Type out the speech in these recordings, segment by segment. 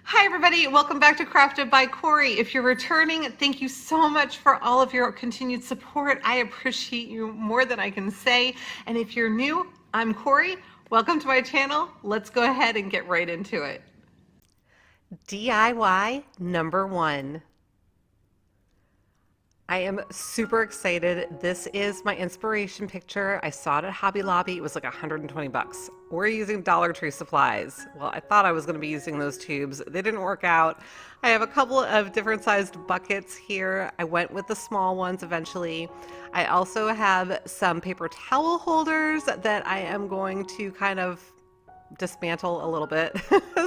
Hi everybody, welcome back to Crafted by Corie. If you're returning, thank you so much for all of your continued support. I appreciate you more than I can say. And if you're new, I'm Corie. Welcome to my channel. Let's go ahead and get right into it. DIY number 1. I am super excited. This is my inspiration picture. I saw it at Hobby Lobby. It was like 120 bucks. We're using Dollar Tree supplies. Well, I thought I was going to be using those tubes. They didn't work out. I have a couple of different sized buckets here. I went with the small ones eventually. I also have some paper towel holders that I am going to kind of dismantle a little bit.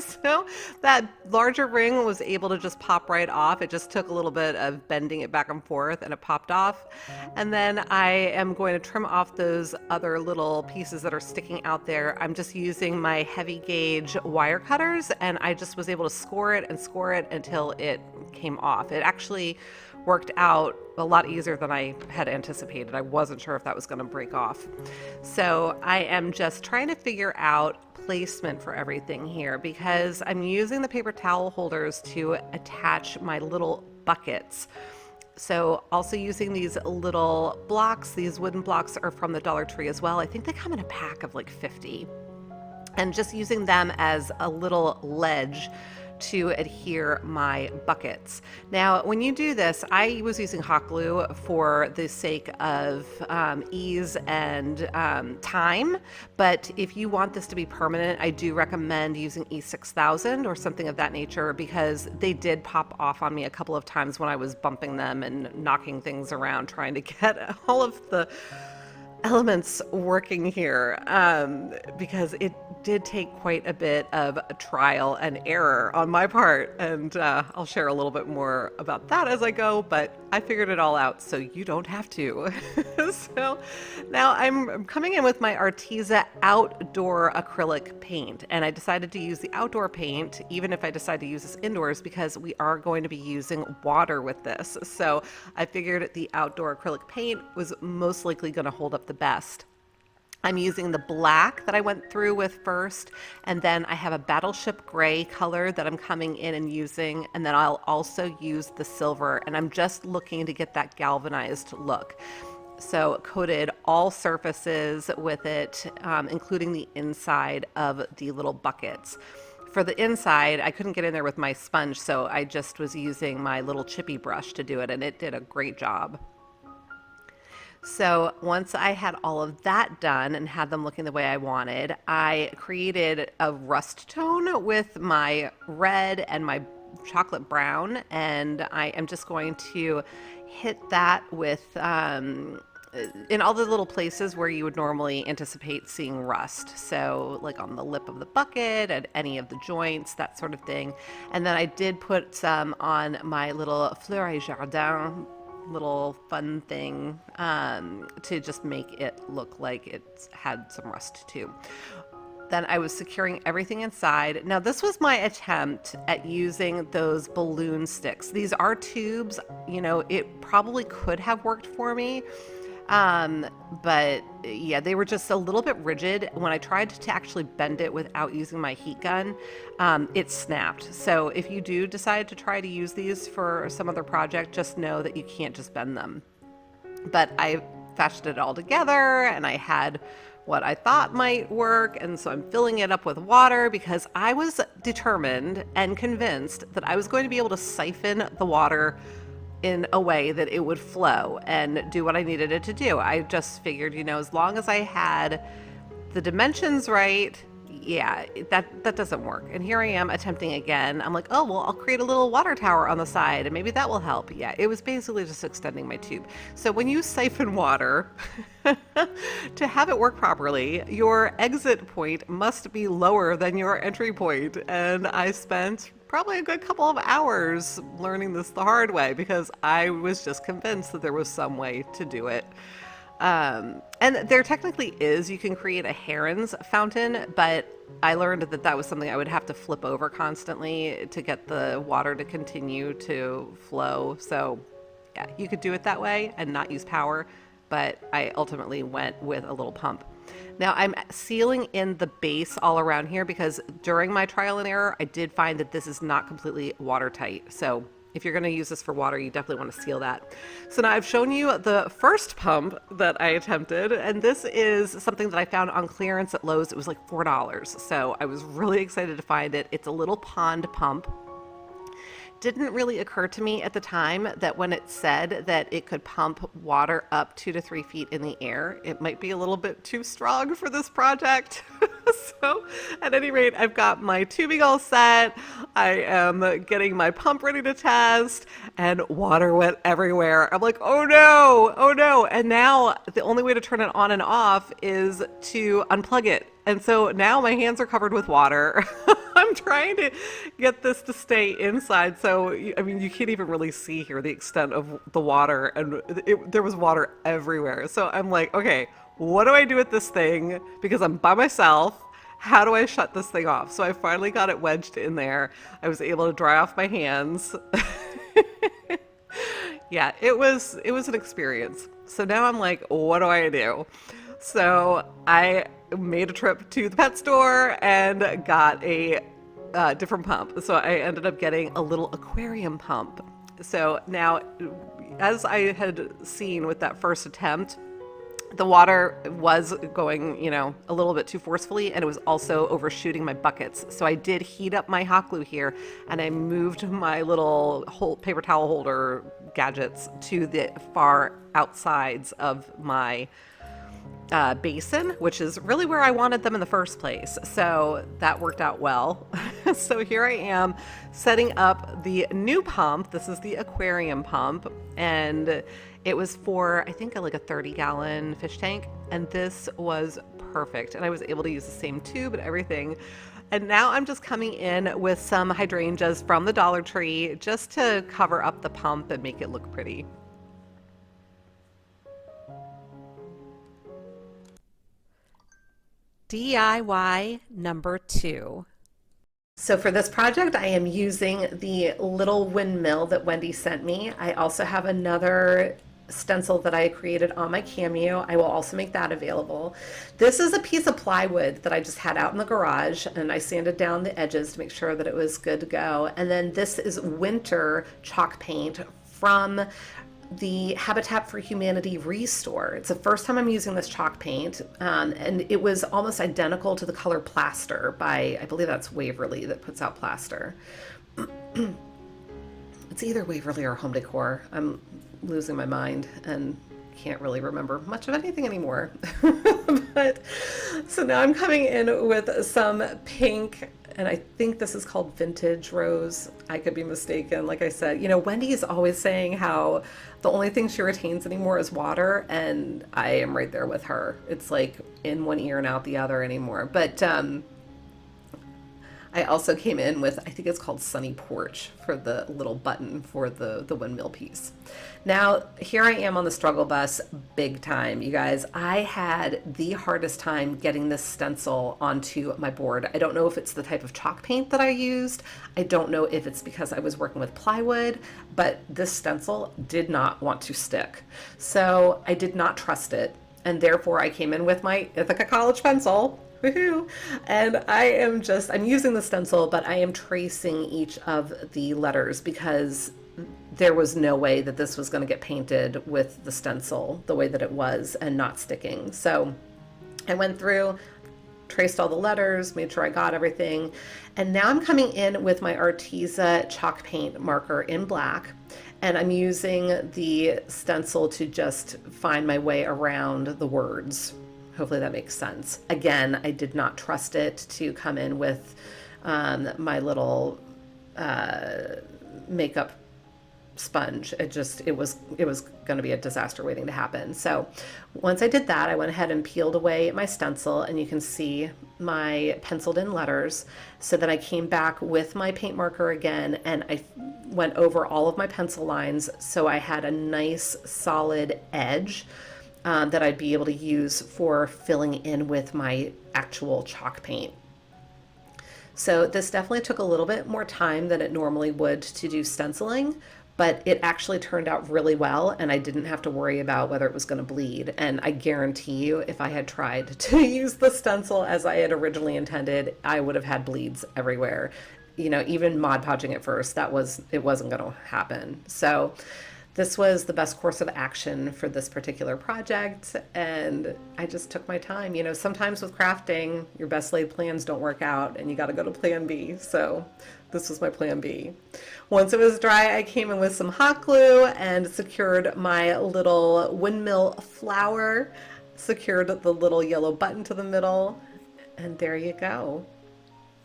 So that larger ring was able to just pop right off. It just took a little bit of bending it back and forth and it popped off. And then I am going to trim off those other little pieces that are sticking out there. I'm just using my heavy gauge wire cutters and I just was able to score it until it came off. It actually worked out a lot easier than I had anticipated. I wasn't sure if that was going to break off. So I am just trying to figure out placement for everything here because I'm using the paper towel holders to attach my little buckets. So also using these little blocks. These wooden blocks are from the Dollar Tree as well. I think they come in a pack of like 50. And just using them as a little ledge to adhere my buckets. Now, when you do this, I was using hot glue for the sake of ease and time, but if you want this to be permanent, I do recommend using E6000 or something of that nature because they did pop off on me a couple of times when I was bumping them and knocking things around trying to get all of the elements working here because it did take quite a bit of trial and error on my part, and I'll share a little bit more about that as I go, but I figured it all out so you don't have to. So now I'm coming in with my ARTEZA outdoor acrylic paint, and I decided to use the outdoor paint even if I decide to use this indoors because we are going to be using water with this. So I figured the outdoor acrylic paint was most likely going to hold up the best. I'm using the black that I went through with first, and then I have a battleship gray color that I'm coming in and using, and then I'll also use the silver, and I'm just looking to get that galvanized look. So coated all surfaces with it, including the inside of the little buckets. For the inside, I couldn't get in there with my sponge, so I just was using my little chippy brush to do it, and it did a great job. So once I had all of that done and had them looking the way I wanted, I created a rust tone with my red and my chocolate brown, and I am just going to hit that with in all the little places where you would normally anticipate seeing rust. So like on the lip of the bucket and any of the joints, that sort of thing. And then I did put some on my little fleur jardin little fun thing to just make it look like it had some rust too. Then I was securing everything inside. Now this was my attempt at using those balloon sticks. These are tubes, you know, it probably could have worked for me. But yeah, they were just a little bit rigid. When I tried to actually bend it without using my heat gun, it snapped. So if you do decide to try to use these for some other project, just know that you can't just bend them. But I fashioned it all together and I had what I thought might work, and so I'm filling it up with water because I was determined and convinced that I was going to be able to siphon the water in a way that it would flow and do what I needed it to do. I just figured, you know, as long as I had the dimensions right, yeah, that doesn't work. And here I am attempting again. I'm like, oh, well, I'll create a little water tower on the side and maybe that will help. Yeah, it was basically just extending my tube. So when you siphon water, to have it work properly, your exit point must be lower than your entry point. And I spent probably a good couple of hours learning this the hard way because I was just convinced that there was some way to do it. And there technically is, you can create a heron's fountain, but I learned that that was something I would have to flip over constantly to get the water to continue to flow. So yeah, you could do it that way and not use power, but I ultimately went with a little pump. Now I'm sealing in the base all around here because during my trial and error, I did find that this is not completely watertight. So if you're going to use this for water, you definitely want to seal that. So now I've shown you the first pump that I attempted, and this is something that I found on clearance at Lowe's. It was like $4. So I was really excited to find it. It's a little pond pump. Didn't really occur to me at the time that when it said that it could pump water up 2 to 3 feet in the air, it might be a little bit too strong for this project. So at any rate, I've got my tubing all set. I am getting my pump ready to test, and water went everywhere. I'm like, oh no, oh no. And now the only way to turn it on and off is to unplug it. And so now my hands are covered with water. I'm trying to get this to stay inside. So, I mean, you can't even really see here the extent of the water, and there was water everywhere. So I'm like, okay, what do I do with this thing? Because I'm by myself. How do I shut this thing off? So I finally got it wedged in there. I was able to dry off my hands. Yeah, it was an experience. So now I'm like, what do I do? So I made a trip to the pet store and got a different pump. So I ended up getting a little aquarium pump. So now, as I had seen with that first attempt, the water was going, you know, a little bit too forcefully, and it was also overshooting my buckets. So I did heat up my hot glue here, and I moved my little paper towel holder gadgets to the far outsides of my basin, which is really where I wanted them in the first place. So that worked out well. So here I am setting up the new pump. This is the aquarium pump, and it was for, I think, like a 30-gallon fish tank, and this was perfect. And I was able to use the same tube and everything. And now I'm just coming in with some hydrangeas from the Dollar Tree just to cover up the pump and make it look pretty. DIY number 2. So for this project, I am using the little windmill that Wendy sent me. I also have another stencil that I created on my Cameo. I will also make that available. This is a piece of plywood that I just had out in the garage, and I sanded down the edges to make sure that it was good to go. And then this is winter chalk paint from the Habitat for Humanity Restore. It's the first time I'm using this chalk paint, and it was almost identical to the color Plaster by, I believe that's Waverly that puts out Plaster. It's either Waverly or Home Decor. I'm losing my mind and can't really remember much of anything anymore. But so now I'm coming in with some pink, and I think this is called Vintage Rose. I could be mistaken. Like I said, you know, Wendy is always saying how the only thing she retains anymore is water, and I am right there with her. It's like in one ear and out the other anymore. But I also came in with, I think it's called Sunny Porch for the little button for the windmill piece. Now, here I am on the struggle bus big time, you guys. I had the hardest time getting this stencil onto my board. I don't know if it's the type of chalk paint that I used. I don't know if it's because I was working with plywood, but this stencil did not want to stick. So I did not trust it. And therefore I came in with my Ithaca College pencil. Woohoo! And I'm using the stencil, but I am tracing each of the letters because there was no way that this was going to get painted with the stencil the way that it was and not sticking. So I went through, traced all the letters, made sure I got everything. And now I'm coming in with my ARTEZA chalk paint marker in black. And I'm using the stencil to just find my way around the words. Hopefully that makes sense. Again, I did not trust it to come in with my little makeup sponge. It was going to be a disaster waiting to happen. So once I did that, I went ahead and peeled away my stencil, and you can see my penciled in letters. So then I came back with my paint marker again, and I went over all of my pencil lines so I had a nice solid edge that I'd be able to use for filling in with my actual chalk paint. So this definitely took a little bit more time than it normally would to do stenciling, but it actually turned out really well, and I didn't have to worry about whether it was going to bleed. And I guarantee you, if I had tried to use the stencil as I had originally intended, I would have had bleeds everywhere. You know, even Mod Podging at first, it wasn't going to happen. So this was the best course of action for this particular project, and I just took my time. You know, sometimes with crafting, your best laid plans don't work out and you got to go to plan B. So this was my plan B. Once it was dry, I came in with some hot glue and secured my little windmill flower, secured the little yellow button to the middle, and there you go.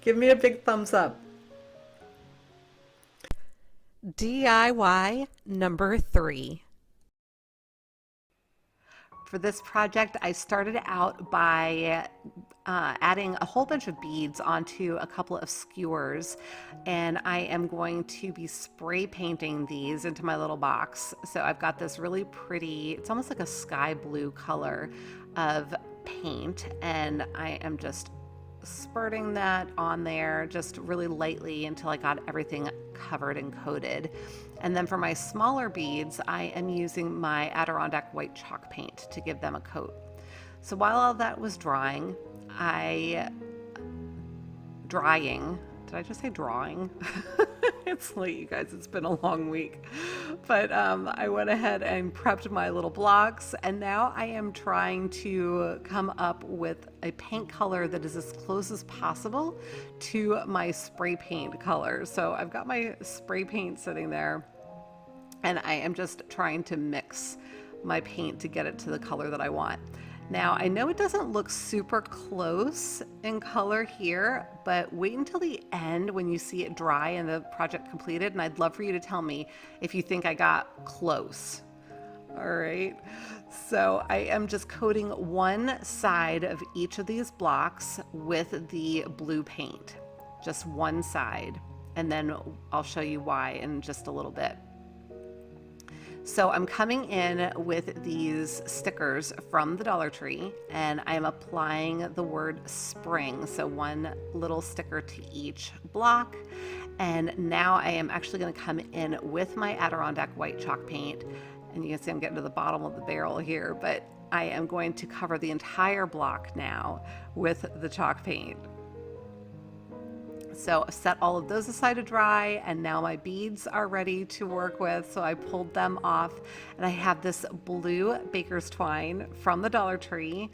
Give me a big thumbs up. DIY number 3. For this project, I started out by adding a whole bunch of beads onto a couple of skewers, and I am going to be spray painting these into my little box. So I've got this really pretty, it's almost like a sky blue color of paint, and I am just spurting that on there just really lightly until I got everything covered and coated. And then for my smaller beads, I am using my Adirondack white chalk paint to give them a coat. So while all that was drying, did I just say drawing? It's late, you guys, it's been a long week. But I went ahead and prepped my little blocks, and now I am trying to come up with a paint color that is as close as possible to my spray paint color. So I've got my spray paint sitting there, and I am just trying to mix my paint to get it to the color that I want. Now, I know it doesn't look super close in color here, but wait until the end when you see it dry and the project completed, and I'd love for you to tell me if you think I got close. All right, so I am just coating one side of each of these blocks with the blue paint, just one side, and then I'll show you why in just a little bit. So I'm coming in with these stickers from the Dollar Tree, and I'm applying the word spring. So one little sticker to each block. And now I am actually going to come in with my Adirondack white chalk paint. And you can see I'm getting to the bottom of the barrel here, but I am going to cover the entire block now with the chalk paint. So I set all of those aside to dry, and now my beads are ready to work with. So I pulled them off, and I have this blue baker's twine from the Dollar Tree.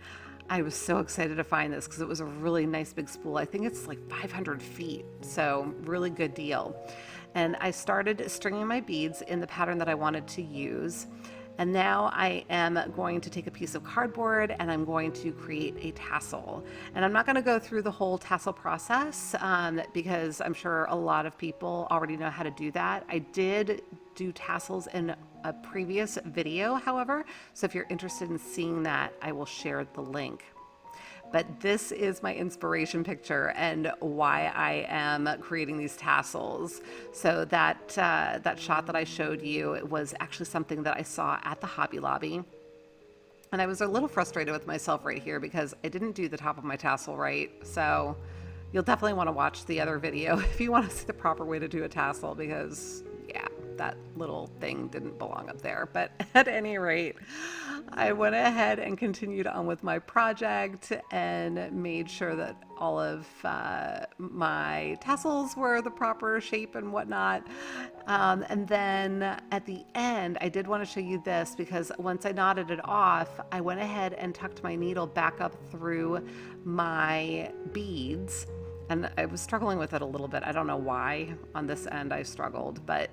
I was so excited to find this because it was a really nice big spool. I think it's like 500 feet, so really good deal. And I started stringing my beads in the pattern that I wanted to use. And now I am going to take a piece of cardboard and I'm going to create a tassel. And I'm not going to go through the whole tassel process because I'm sure a lot of people already know how to do that. I did do tassels in a previous video, however, so if you're interested in seeing that, I will share the link. But this is my inspiration picture and why I am creating these tassels. So that shot that I showed you, it was actually something that I saw at the Hobby Lobby. And I was a little frustrated with myself right here because I didn't do the top of my tassel right. So you'll definitely want to watch the other video if you want to see the proper way to do a tassel, because yeah, that little thing didn't belong up there. But at any rate, I went ahead and continued on with my project and made sure that all of my tassels were the proper shape and whatnot. And then at the end, I did want to show you this because once I knotted it off, I went ahead and tucked my needle back up through my beads. And I was struggling with it a little bit. I don't know why on this end I struggled, but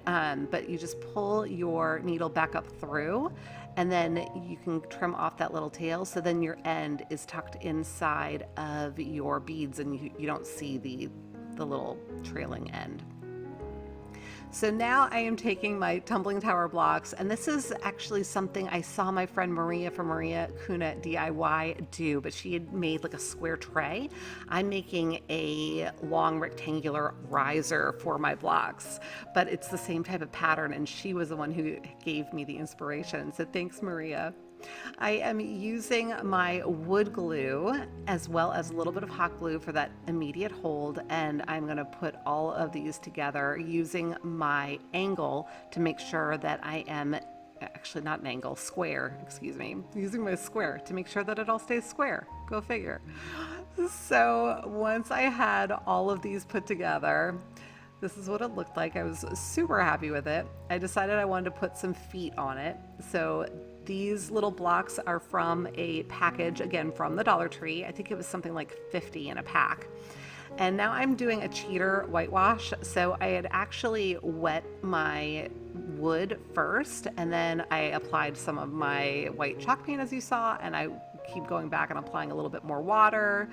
you just pull your needle back up through, and then you can trim off that little tail. So then your end is tucked inside of your beads, and you don't see the little trailing end. So now I am taking my tumbling tower blocks, and this is actually something I saw my friend Maria from Maria Kuna DIY do, but she had made like a square tray. I'm making a long rectangular riser for my blocks, but it's the same type of pattern, and she was the one who gave me the inspiration. So thanks, Maria. I am using my wood glue as well as a little bit of hot glue for that immediate hold, and I'm going to put all of these together using my angle to make sure that I am actually not an angle, square, excuse me, using my square to make sure that it all stays square. Go figure. So once I had all of these put together, this is what it looked like. I was super happy with it. I decided I wanted to put some feet on it. So these little blocks are from a package, again, from the Dollar Tree. I think it was something like 50 in a pack. And now I'm doing a cheater whitewash. So I had actually wet my wood first, and then I applied some of my white chalk paint, as you saw, and I keep going back and applying a little bit more water.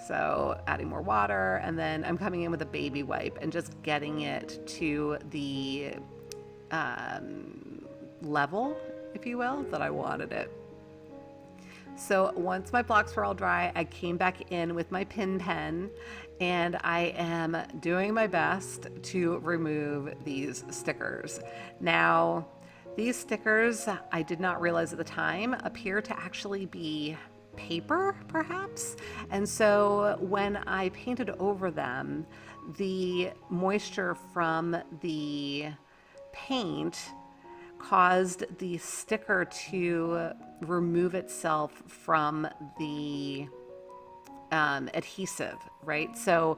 So adding more water, and then I'm coming in with a baby wipe and just getting it to the level, if you will, that I wanted it. So once my blocks were all dry, I came back in with my pin pen, and I am doing my best to remove these stickers. Now, these stickers, I did not realize at the time, appear to actually be paper, perhaps. And so when I painted over them, the moisture from the paint caused the sticker to remove itself from the adhesive, right? So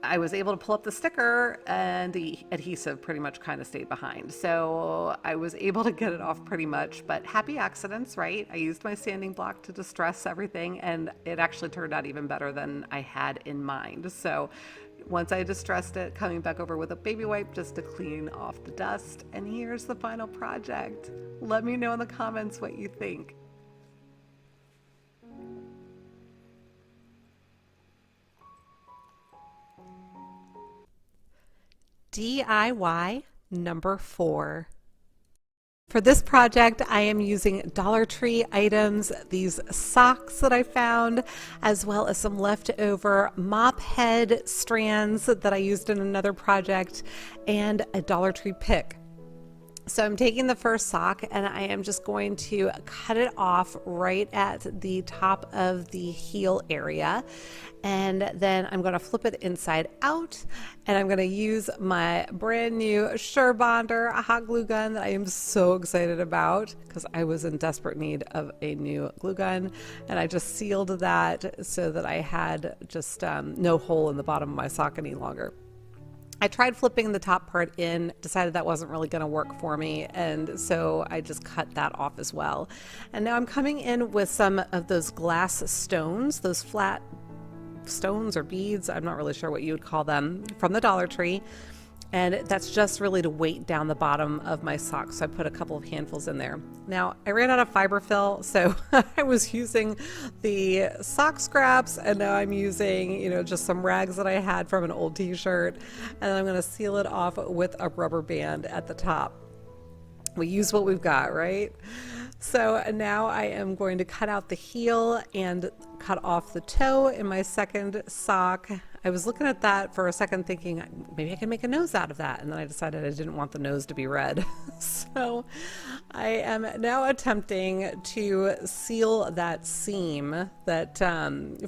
I was able to pull up the sticker and the adhesive pretty much kind of stayed behind. So I was able to get it off pretty much, but happy accidents, right? I used my sanding block to distress everything, and it actually turned out even better than I had in mind. So once I distressed it, coming back over with a baby wipe just to clean off the dust. And here's the final project. Let me know in the comments what you think. DIY number 4. For this project, I am using Dollar Tree items, these socks that I found, as well as some leftover mop head strands that I used in another project, and a Dollar Tree pick. So I'm taking the first sock and I am just going to cut it off right at the top of the heel area. And then I'm going to flip it inside out, and I'm going to use my brand new SureBonder, a hot glue gun that I am so excited about because I was in desperate need of a new glue gun. And I just sealed that so that I had just no hole in the bottom of my sock any longer. I tried flipping the top part in, decided that wasn't really going to work for me, and so I just cut that off as well. And now I'm coming in with some of those glass stones, those flat stones or beads, I'm not really sure what you would call them, from the Dollar Tree. And that's just really to weight down the bottom of my socks. So I put a couple of handfuls in there. Now, I ran out of fiber fill, so I was using the sock scraps, and now I'm using, just some rags that I had from an old t-shirt, and I'm gonna seal it off with a rubber band at the top. We use what we've got, right? So now I am going to cut out the heel and cut off the toe in my second sock. I was looking at that for a second thinking maybe I can make a nose out of that, and then I decided I didn't want the nose to be red. So I am now attempting to seal that seam that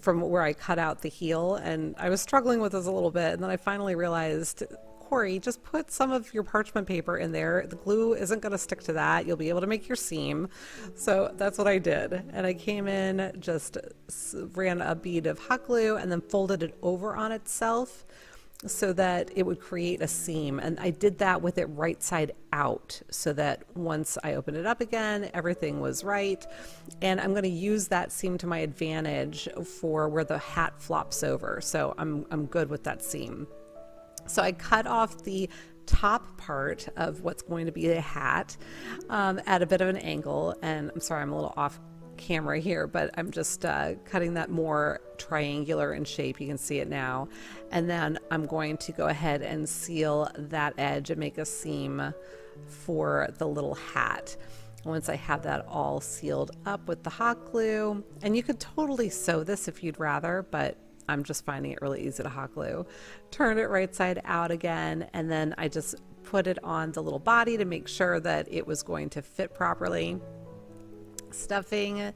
from where I cut out the heel, and I was struggling with this a little bit, and then I finally realized, Corie, just put some of your parchment paper in there. The glue isn't going to stick to that. You'll be able to make your seam. So that's what I did. And I came in, just ran a bead of hot glue and then folded it over on itself so that it would create a seam. And I did that with it right side out so that once I opened it up again, everything was right. And I'm going to use that seam to my advantage for where the hat flops over. So I'm good with that seam. So I cut off the top part of what's going to be a hat at a bit of an angle, and I'm sorry I'm a little off camera here, but I'm just cutting that more triangular in shape. You can see it now, and then I'm going to go ahead and seal that edge and make a seam for the little hat. Once I have that all sealed up with the hot glue, and you could totally sew this if you'd rather, but I'm just finding it really easy to hot glue. Turn it right side out again, and then I just put it on the little body to make sure that it was going to fit properly. stuffing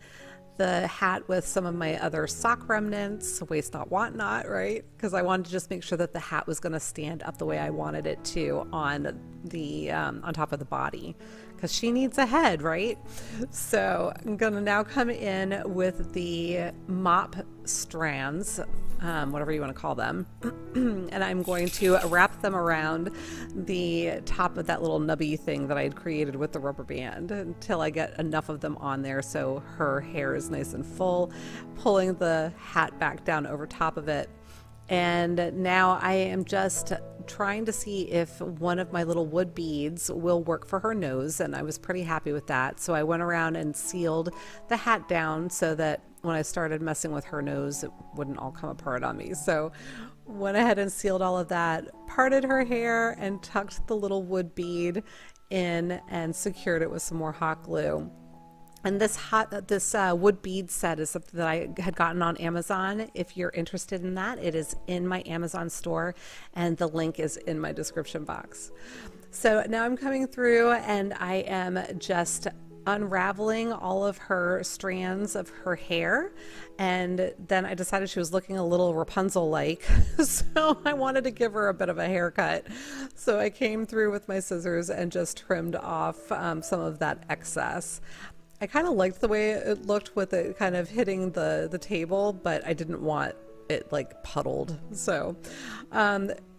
the hat with some of my other sock remnants, waste not, want not, right? Because I wanted to just make sure that the hat was going to stand up the way I wanted it to on the on top of the body, because she needs a head, right? So I'm going to now come in with the mop strands, whatever you want to call them, and I'm going to wrap them around the top of that little nubby thing that I had created with the rubber band until I get enough of them on there so her hair is nice and full, pulling the hat back down over top of it. And now I am just trying to see if one of my little wood beads will work for her nose, and I was pretty happy with that. So I went around and sealed the hat down so that when I started messing with her nose, it wouldn't all come apart on me. So went ahead and sealed all of that, parted her hair, and tucked the little wood bead in and secured it with some more hot glue. And this wood bead set is something that I had gotten on Amazon. If you're interested in that, it is in my Amazon store, and the link is in my description box. So now I'm coming through and I am just unraveling all of her strands of her hair, and then I decided she was looking a little Rapunzel-like, so I wanted to give her a bit of a haircut. So I came through with my scissors and just trimmed off some of that excess. I kind of liked the way it looked with it kind of hitting the table, but I didn't want it like puddled. So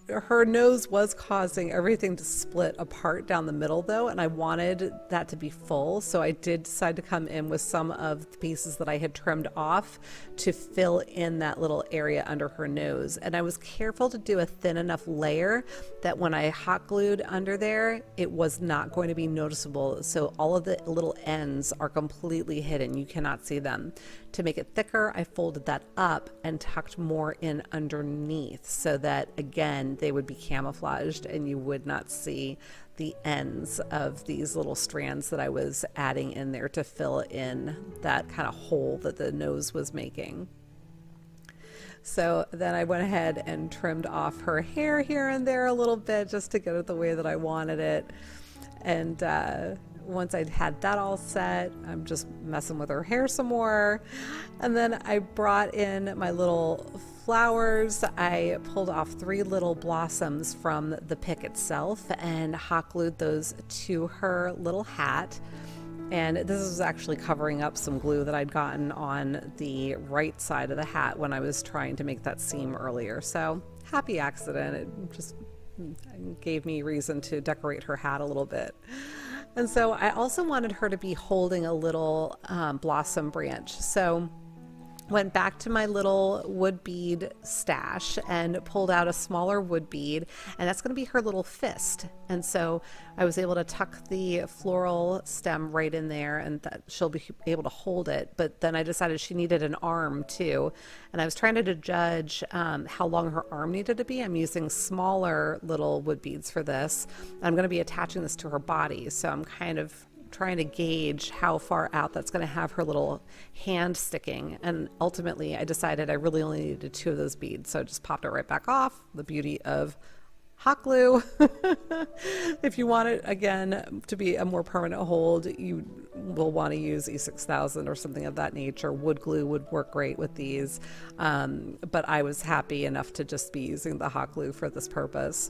her nose was causing everything to split apart down the middle though, and I wanted that to be full, so I did decide to come in with some of the pieces that I had trimmed off to fill in that little area under her nose. And I was careful to do a thin enough layer that when I hot glued under there, it was not going to be noticeable, so all of the little ends are completely hidden. You cannot see them. To make it thicker, I folded that up and tucked more in underneath so that, again, they would be camouflaged and you would not see the ends of these little strands that I was adding in there to fill in that kind of hole that the nose was making. So then I went ahead and trimmed off her hair here and there a little bit just to get it the way that I wanted it. And once I'd had that all set, I'm just messing with her hair some more. And then I brought in my little flowers. I pulled off 3 little blossoms from the pick itself and hot glued those to her little hat. And this was actually covering up some glue that I'd gotten on the right side of the hat when I was trying to make that seam earlier. So happy accident. It just gave me reason to decorate her hat a little bit. And so I also wanted her to be holding a little blossom branch. So went back to my little wood bead stash and pulled out a smaller wood bead, and that's going to be her little fist. And so I was able to tuck the floral stem right in there, and that she'll be able to hold it. But then I decided she needed an arm too, and I was trying to judge how long her arm needed to be. I'm using smaller little wood beads for this. I'm going to be attaching this to her body, so I'm kind of trying to gauge how far out that's going to have her little hand sticking. And ultimately I decided I really only needed 2 of those beads, so I just popped it right back off. The beauty of hot glue. If you want it again to be a more permanent hold, you will want to use E6000 or something of that nature. Wood glue would work great with these, but I was happy enough to just be using the hot glue for this purpose.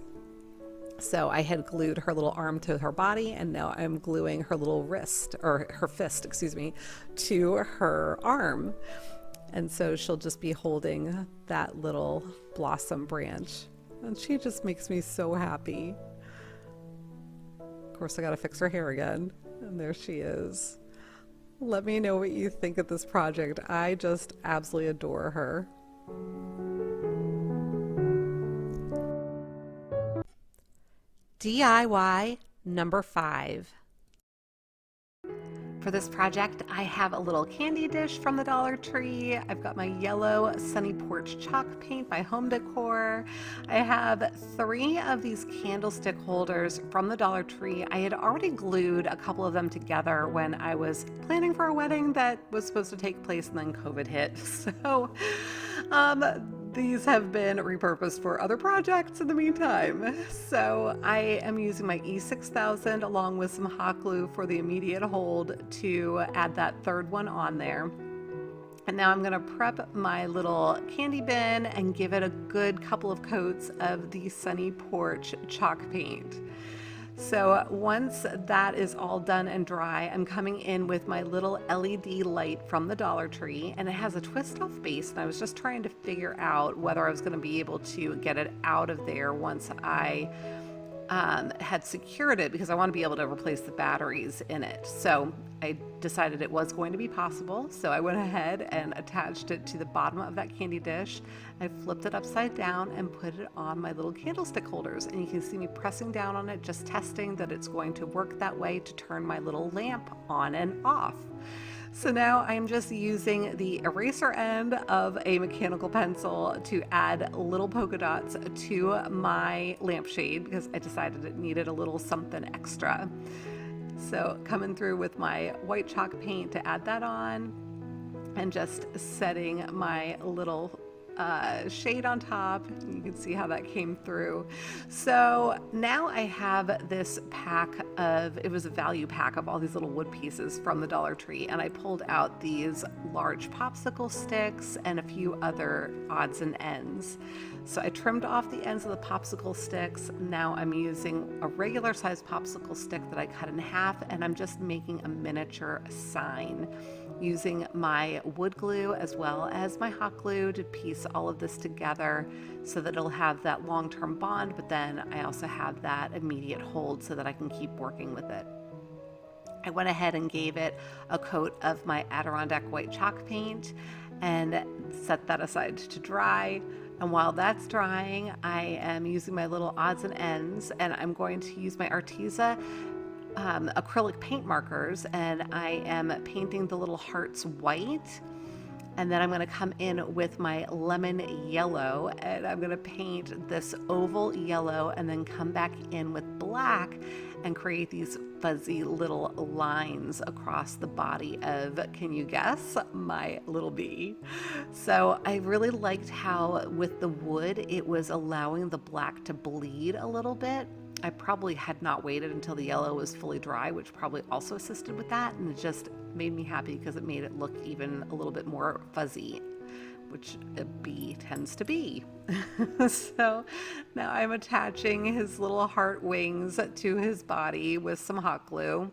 So I had glued her little arm to her body, and now I'm gluing her little wrist, or her fist, excuse me, to her arm. And so she'll just be holding that little blossom branch. And she just makes me so happy. Of course, I gotta fix her hair again. And there she is. Let me know what you think of this project. I just absolutely adore her. DIY number 5. For this project, I have a little candy dish from the Dollar Tree. I've got my yellow Sunny Porch chalk paint by Home Decor. I have 3 of these candlestick holders from the Dollar Tree. I had already glued a couple of them together when I was planning for a wedding that was supposed to take place, and then COVID hit. So These have been repurposed for other projects in the meantime. So I am using my E6000 along with some hot glue for the immediate hold to add that third one on there. And now I'm gonna prep my little candy bin and give it a good couple of coats of the Sunny Porch chalk paint. So once that is all done and dry, I'm coming in with my little LED light from the Dollar Tree, and it has a twist off base, and I was just trying to figure out whether I was going to be able to get it out of there once I had secured it, because I want to be able to replace the batteries in it. So I decided it was going to be possible, so I went ahead and attached it to the bottom of that candy dish. I flipped it upside down and put it on my little candlestick holders, and you can see me pressing down on it, just testing that it's going to work that way to turn my little lamp on and off. So now I'm just using the eraser end of a mechanical pencil to add little polka dots to my lampshade, because I decided it needed a little something extra. So coming through with my white chalk paint to add that on, and just setting my little shade on top. You can see how that came through. So now I have this pack of, it was a value pack of all these little wood pieces from the Dollar Tree, and I pulled out these large popsicle sticks and a few other odds and ends. So I trimmed off the ends of the popsicle sticks. Now I'm using a regular size popsicle stick that I cut in half, and I'm just making a miniature sign using my wood glue as well as my hot glue to piece all of this together so that it'll have that long-term bond, but then I also have that immediate hold so that I can keep working with it. I went ahead and gave it a coat of my Adirondack white chalk paint and set that aside to dry. And while that's drying, I am using my little odds and ends, and I'm going to use my ARTEZA acrylic paint markers, and I am painting the little hearts white, and then I'm going to come in with my lemon yellow, and I'm going to paint this oval yellow and then come back in with black and create these fuzzy little lines across the body of, can you guess, my little bee. So I really liked how with the wood it was allowing the black to bleed a little bit. I probably had not waited until the yellow was fully dry, which probably also assisted with that, and it just made me happy because it made it look even a little bit more fuzzy, which a bee tends to be. So now I'm attaching his little heart wings to his body with some hot glue.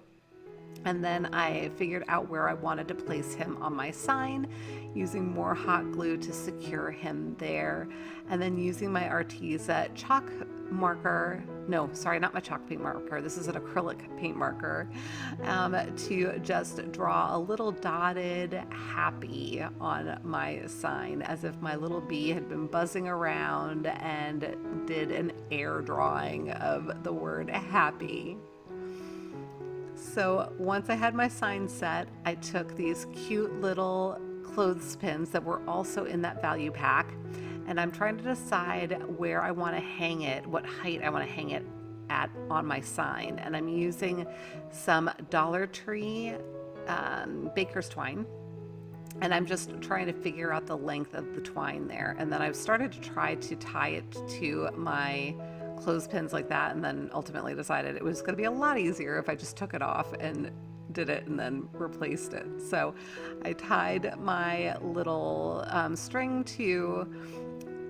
And then I figured out where I wanted to place him on my sign, using more hot glue to secure him there. And then using my ARTEZA chalk marker, no, sorry, not my chalk paint marker, this is an acrylic paint marker, to just draw a little dotted happy on my sign, as if my little bee had been buzzing around and did an air drawing of the word happy. So once I had my sign set, I took these cute little clothespins that were also in that value pack, and I'm trying to decide where I want to hang it, what height I want to hang it at on my sign. And I'm using some Dollar Tree baker's twine, and I'm just trying to figure out the length of the twine there. And then I've started to try to tie it to my clothespins like that, and then ultimately decided it was going to be a lot easier if I just took it off and did it and then replaced it. So I tied my little string to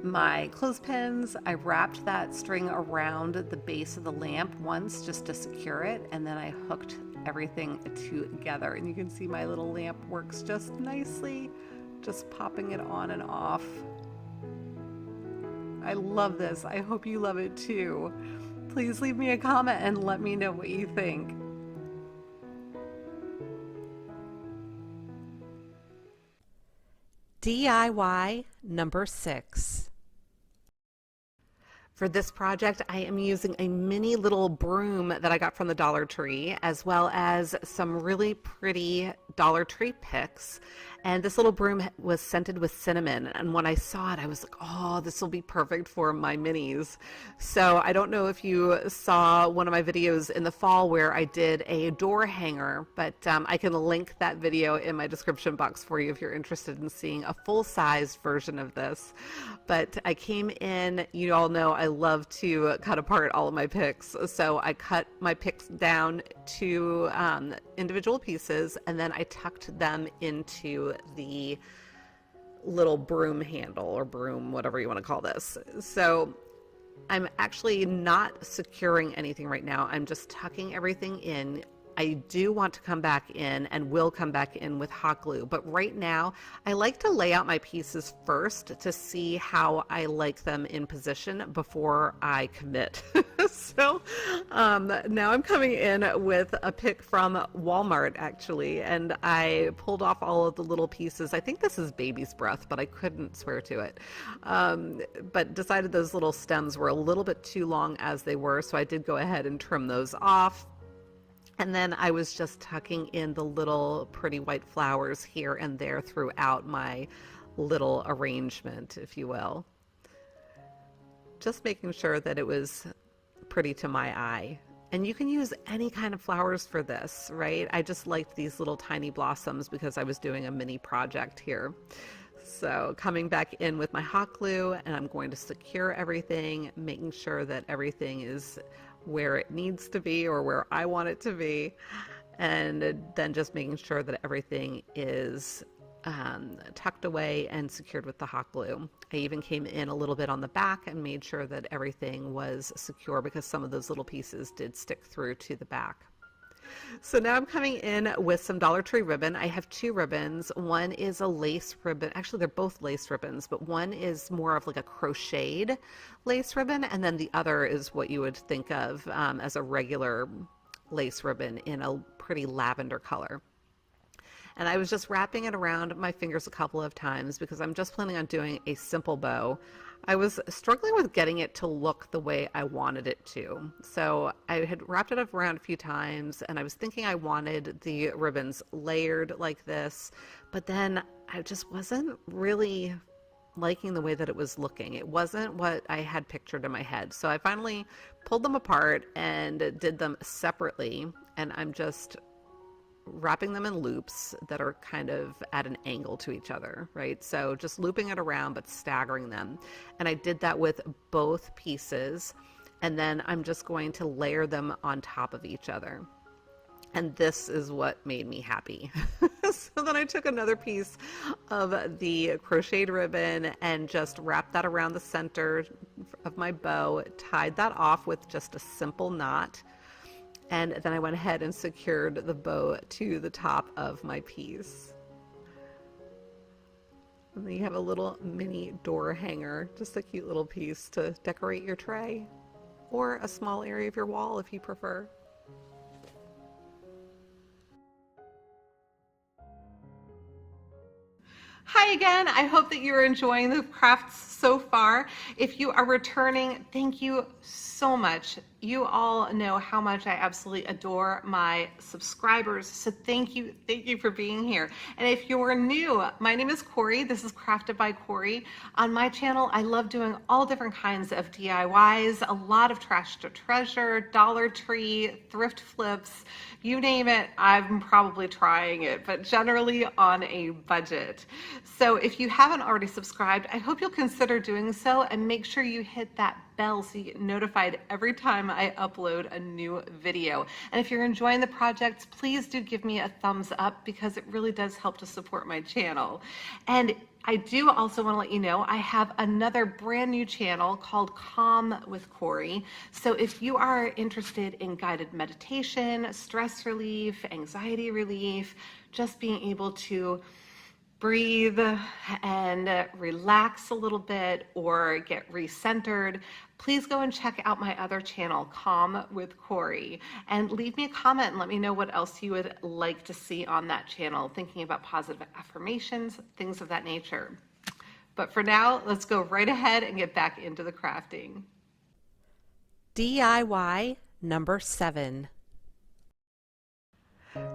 my clothespins. I wrapped that string around the base of the lamp once just to secure it, and then I hooked everything together, and you can see my little lamp works just nicely, just popping it on and off. I love this. I hope you love it too. Please leave me a comment and let me know what you think. DIY number 6. For this project, I am using a mini little broom that I got from the Dollar Tree, as well as some really pretty Dollar Tree picks, and this little broom was scented with cinnamon, and when I saw it I was like, oh, this will be perfect for my minis. So I don't know if you saw one of my videos in the fall where I did a door hanger, but I can link that video in my description box for you if you're interested in seeing a full-size version of this. But I came in, you all know I love to cut apart all of my picks, so I cut my picks down to individual pieces, and then I tucked them into the little broom handle, or broom, whatever you want to call this. So I'm actually not securing anything right now. I'm just tucking everything in. I do want to come back in and will come back in with hot glue, but right now I like to lay out my pieces first to see how I like them in position before I commit. So now I'm coming in with a pick from Walmart actually, and I pulled off all of the little pieces. I think this is baby's breath, but I couldn't swear to it. But decided those little stems were a little bit too long as they were, so I did go ahead and trim those off. And then I was just tucking in the little pretty white flowers here and there throughout my little arrangement, if you will. Just making sure that it was pretty to my eye. And you can use any kind of flowers for this, right? I just liked these little tiny blossoms because I was doing a mini project here. So coming back in with my hot glue, and I'm going to secure everything, making sure that everything is where it needs to be or where I want it to be, and then just making sure that everything is tucked away and secured with the hot glue. I even came in a little bit on the back and made sure that everything was secure because some of those little pieces did stick through to the back. So now I'm coming in with some Dollar Tree ribbon. I have two ribbons. One is a lace ribbon. Actually, they're both lace ribbons, but one is more of like a crocheted lace ribbon, and then the other is what you would think of as a regular lace ribbon in a pretty lavender color. And I was just wrapping it around my fingers a couple of times because I'm just planning on doing a simple bow. I was struggling with getting it to look the way I wanted it to. So I had wrapped it up around a few times, and I was thinking I wanted the ribbons layered like this, but then I just wasn't really liking the way that it was looking. It wasn't what I had pictured in my head. So I finally pulled them apart and did them separately, and I'm just wrapping them in loops that are kind of at an angle to each other, right? So just looping it around but staggering them. And I did that with both pieces, and then I'm just going to layer them on top of each other. And this is what made me happy. So then I took another piece of the crocheted ribbon and just wrapped that around the center of my bow, tied that off with just a simple knot, and then I went ahead and secured the bow to the top of my piece. And then you have a little mini door hanger, just a cute little piece to decorate your tray, or a small area of your wall if you prefer. Hi again, I hope that you're enjoying the crafts so far. If you are returning, thank you so much. You all know how much I absolutely adore my subscribers, so thank you for being here. And if you're new, my name is Corie. This is Crafted by Corie. On my channel, I love doing all different kinds of DIYs, a lot of trash to treasure, Dollar Tree, thrift flips, you name it, I'm probably trying it, but generally on a budget. So if you haven't already subscribed, I hope you'll consider doing so, and make sure you hit that bell so you get notified every time I upload a new video. And if you're enjoying the projects, please do give me a thumbs up because it really does help to support my channel. And I do also want to let you know I have another brand new channel called Calm with Corie. So if you are interested in guided meditation, stress relief, anxiety relief, just being able to breathe and relax a little bit or get recentered, please go and check out my other channel, Calm with Corie, and leave me a comment and let me know what else you would like to see on that channel, thinking about positive affirmations, things of that nature. But for now, let's go right ahead and get back into the crafting. DIY number 7.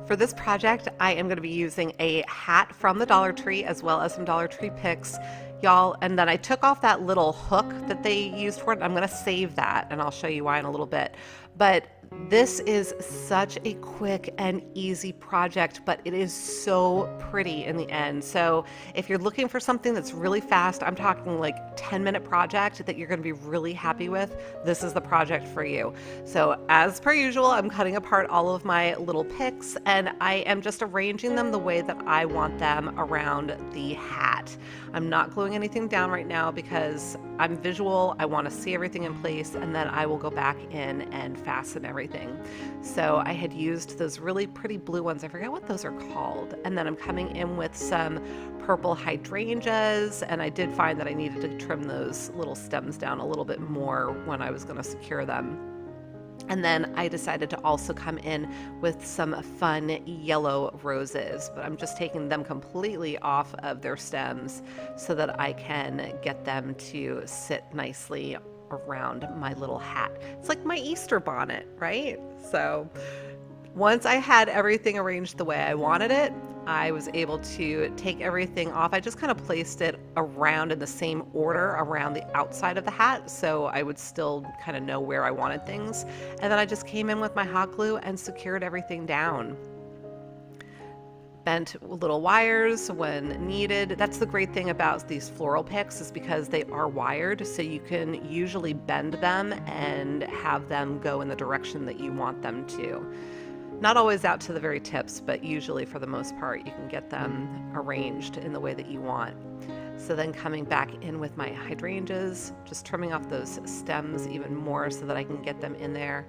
For this project, I am going to be using a hat from the Dollar Tree as well as some Dollar Tree picks, y'all. And then I took off that little hook that they used for it. I'm going to save that and I'll show you why in a little bit. But this is such a quick and easy project, but it is so pretty in the end. So if you're looking for something that's really fast, I'm talking like 10-minute project that you're going to be really happy with, this is the project for you. So as per usual, I'm cutting apart all of my little picks and I am just arranging them the way that I want them around the hat. I'm not gluing anything down right now because I'm visual. I want to see everything in place and then I will go back in and fasten everything. So I had used those really pretty blue ones. I forget what those are called. And then I'm coming in with some purple hydrangeas, and I did find that I needed to trim those little stems down a little bit more when I was going to secure them. And then I decided to also come in with some fun yellow roses, but I'm just taking them completely off of their stems so that I can get them to sit nicely around my little hat. It's like my Easter bonnet, right? So once I had everything arranged the way I wanted it, I was able to take everything off. I just kind of placed it around in the same order around the outside of the hat so I would still kind of know where I wanted things. And then I just came in with my hot glue and secured everything down. Bent little wires when needed. That's the great thing about these floral picks is because they are wired, so you can usually bend them and have them go in the direction that you want them to. Not always out to the very tips, but usually for the most part you can get them arranged in the way that you want. So then coming back in with my hydrangeas, just trimming off those stems even more so that I can get them in there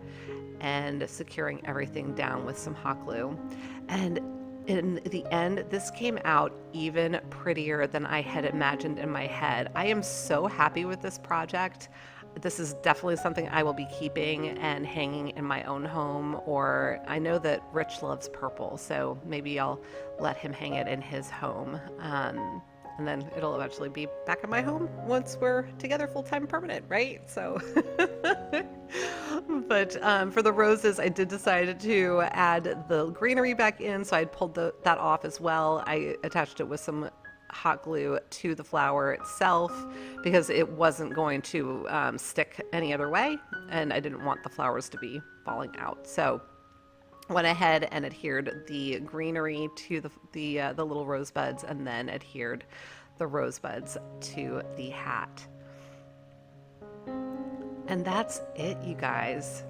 and securing everything down with some hot glue. And in the end, this came out even prettier than I had imagined in my head. I am so happy with this project. This is definitely something I will be keeping and hanging in my own home, or I know that Rich loves purple, so maybe I'll let him hang it in his home. And then it'll eventually be back in my home once we're together full-time permanent, right? So, but for the roses, I did decide to add the greenery back in, so I pulled that off as well. I attached it with some hot glue to the flower itself because it wasn't going to stick any other way, and I didn't want the flowers to be falling out. So went ahead and adhered the greenery to the little rosebuds, and then adhered the rosebuds to the hat. And that's it, you guys.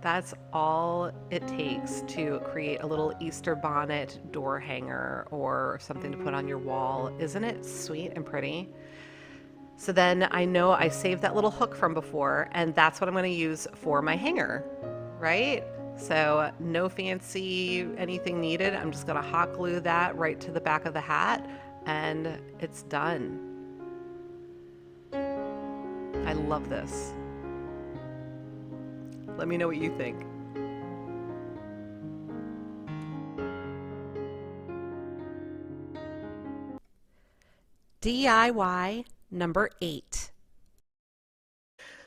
That's all it takes to create a little Easter bonnet door hanger or something to put on your wall. Isn't it sweet and pretty? So then I know I saved that little hook from before, and that's what I'm going to use for my hanger, right? So no fancy anything needed. I'm just going to hot glue that right to the back of the hat and it's done. I love this. Let me know what you think. DIY number 8.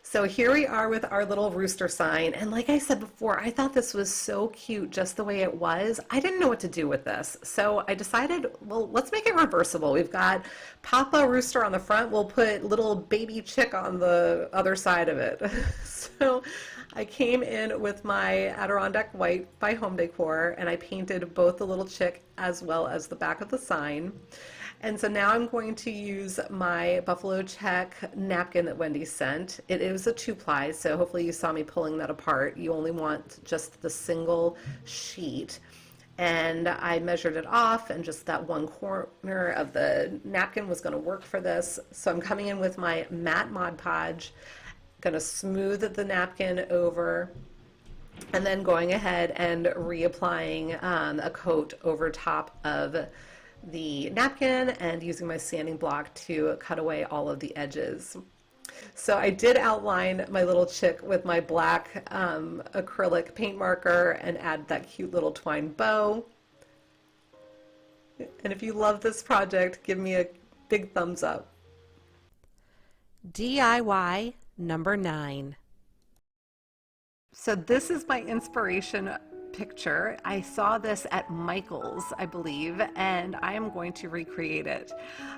So here we are with our little rooster sign, and like I said before, I thought this was so cute just the way it was. I didn't know what to do with this, so I decided, well, let's make it reversible. We've got Papa Rooster on the front, we'll put little baby chick on the other side of it. So I came in with my Adirondack White by Home Decor, and I painted both the little chick as well as the back of the sign. And so now I'm going to use my Buffalo Check napkin that Wendy sent. It is a 2-ply, so hopefully you saw me pulling that apart. You only want just the single sheet. And I measured it off, and just that one corner of the napkin was going to work for this. So I'm coming in with my matte Mod Podge, going to smooth the napkin over, and then going ahead and reapplying a coat over top of the napkin and using my sanding block to cut away all of the edges. So I did outline my little chick with my black acrylic paint marker and add that cute little twine bow. And if you love this project, give me a big thumbs up. DIY number 9. So this is my inspiration picture. I saw this at Michael's, I believe, and I am going to recreate it.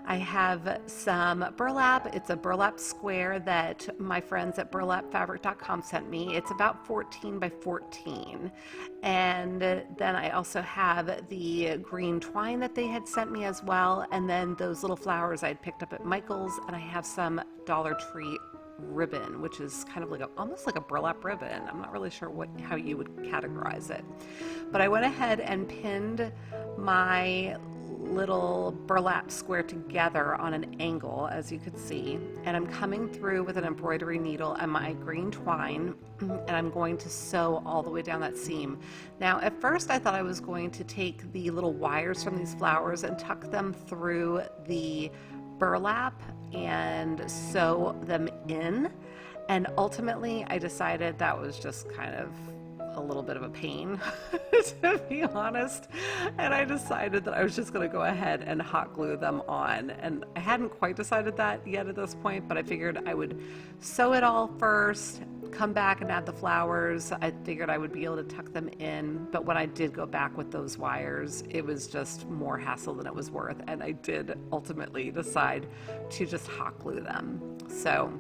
I have some burlap. It's a burlap square that my friends at burlapfabric.com sent me. It's about 14 by 14. And then I also have the green twine that they had sent me as well, and then those little flowers I had picked up at Michael's, and I have some Dollar Tree ribbon, which is kind of like almost like a burlap ribbon. I'm not really sure how you would categorize it, but I went ahead and pinned my little burlap square together on an angle, as you could see, and I'm coming through with an embroidery needle and my green twine, and I'm going to sew all the way down that seam. Now, at first I thought I was going to take the little wires from these flowers and tuck them through the burlap and sew them in, and ultimately I decided that was just kind of a little bit of a pain to be honest, and I decided that I was just going to go ahead and hot glue them on. And I hadn't quite decided that yet at this point, but I figured I would sew it all first, come back and add the flowers. I figured I would be able to tuck them in, but when I did go back with those wires, it was just more hassle than it was worth, and I did ultimately decide to just hot glue them. So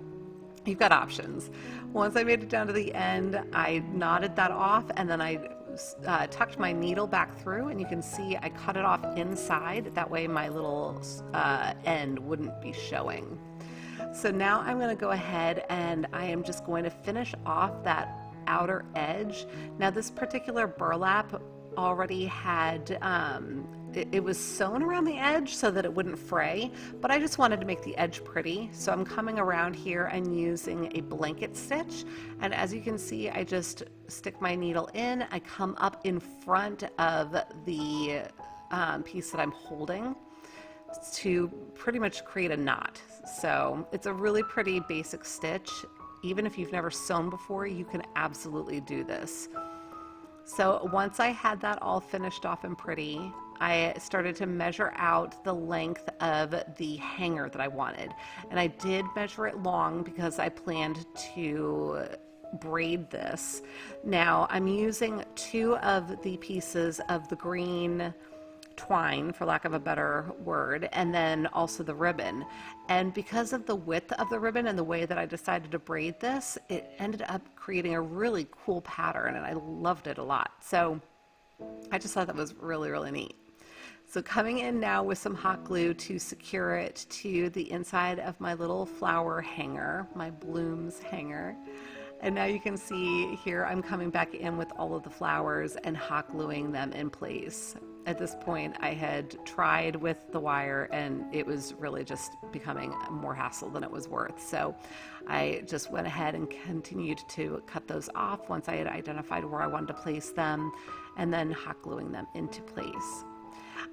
you've got options. Once I made it down to the end, I knotted that off, and then I tucked my needle back through, and you can see I cut it off inside. That way my little end wouldn't be showing. So now I'm going to go ahead and I am just going to finish off that outer edge. Now this particular burlap already had it was sewn around the edge so that it wouldn't fray, but I just wanted to make the edge pretty. So I'm coming around here and using a blanket stitch, and as you can see, I just stick my needle in, I come up in front of the piece that I'm holding to pretty much create a knot. So it's a really pretty basic stitch. Even if you've never sewn before, you can absolutely do this. So once I had that all finished off and pretty, I started to measure out the length of the hanger that I wanted. And I did measure it long because I planned to braid this. Now I'm using 2 of the pieces of the green twine, for lack of a better word, and then also the ribbon. And because of the width of the ribbon and the way that I decided to braid this, it ended up creating a really cool pattern, and I loved it a lot. So I just thought that was really, really neat. So coming in now with some hot glue to secure it to the inside of my little flower hanger, my blooms hanger. And now you can see here I'm coming back in with all of the flowers and hot gluing them in place. At this point I had tried with the wire and it was really just becoming more hassle than it was worth. So I just went ahead and continued to cut those off once I had identified where I wanted to place them, and then hot gluing them into place.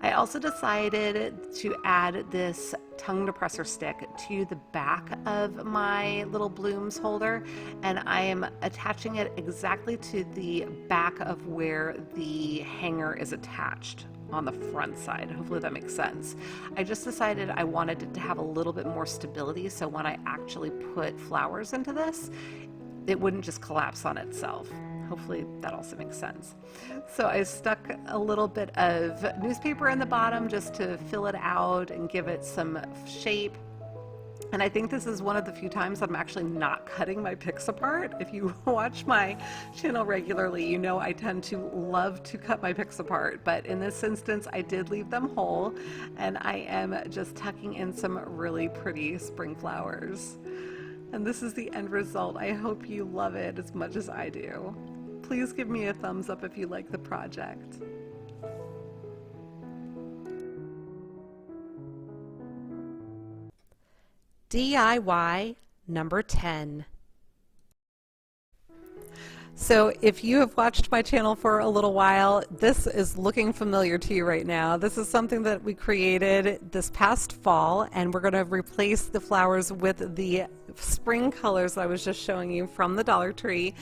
I also decided to add this tongue depressor stick to the back of my little blooms holder, and I am attaching it exactly to the back of where the hanger is attached on the front side. Hopefully that makes sense. I just decided I wanted it to have a little bit more stability, so when I actually put flowers into this, it wouldn't just collapse on itself. Hopefully that also makes sense. So I stuck a little bit of newspaper in the bottom just to fill it out and give it some shape. And I think this is one of the few times I'm actually not cutting my picks apart. If you watch my channel regularly, you know I tend to love to cut my picks apart, but in this instance I did leave them whole, and I am just tucking in some really pretty spring flowers. And this is the end result. I hope you love it as much as I do. Please give me a thumbs up if you like the project. DIY number 10. So if you have watched my channel for a little while, this is looking familiar to you right now. This is something that we created this past fall, and we're going to replace the flowers with the spring colors that I was just showing you from the Dollar Tree.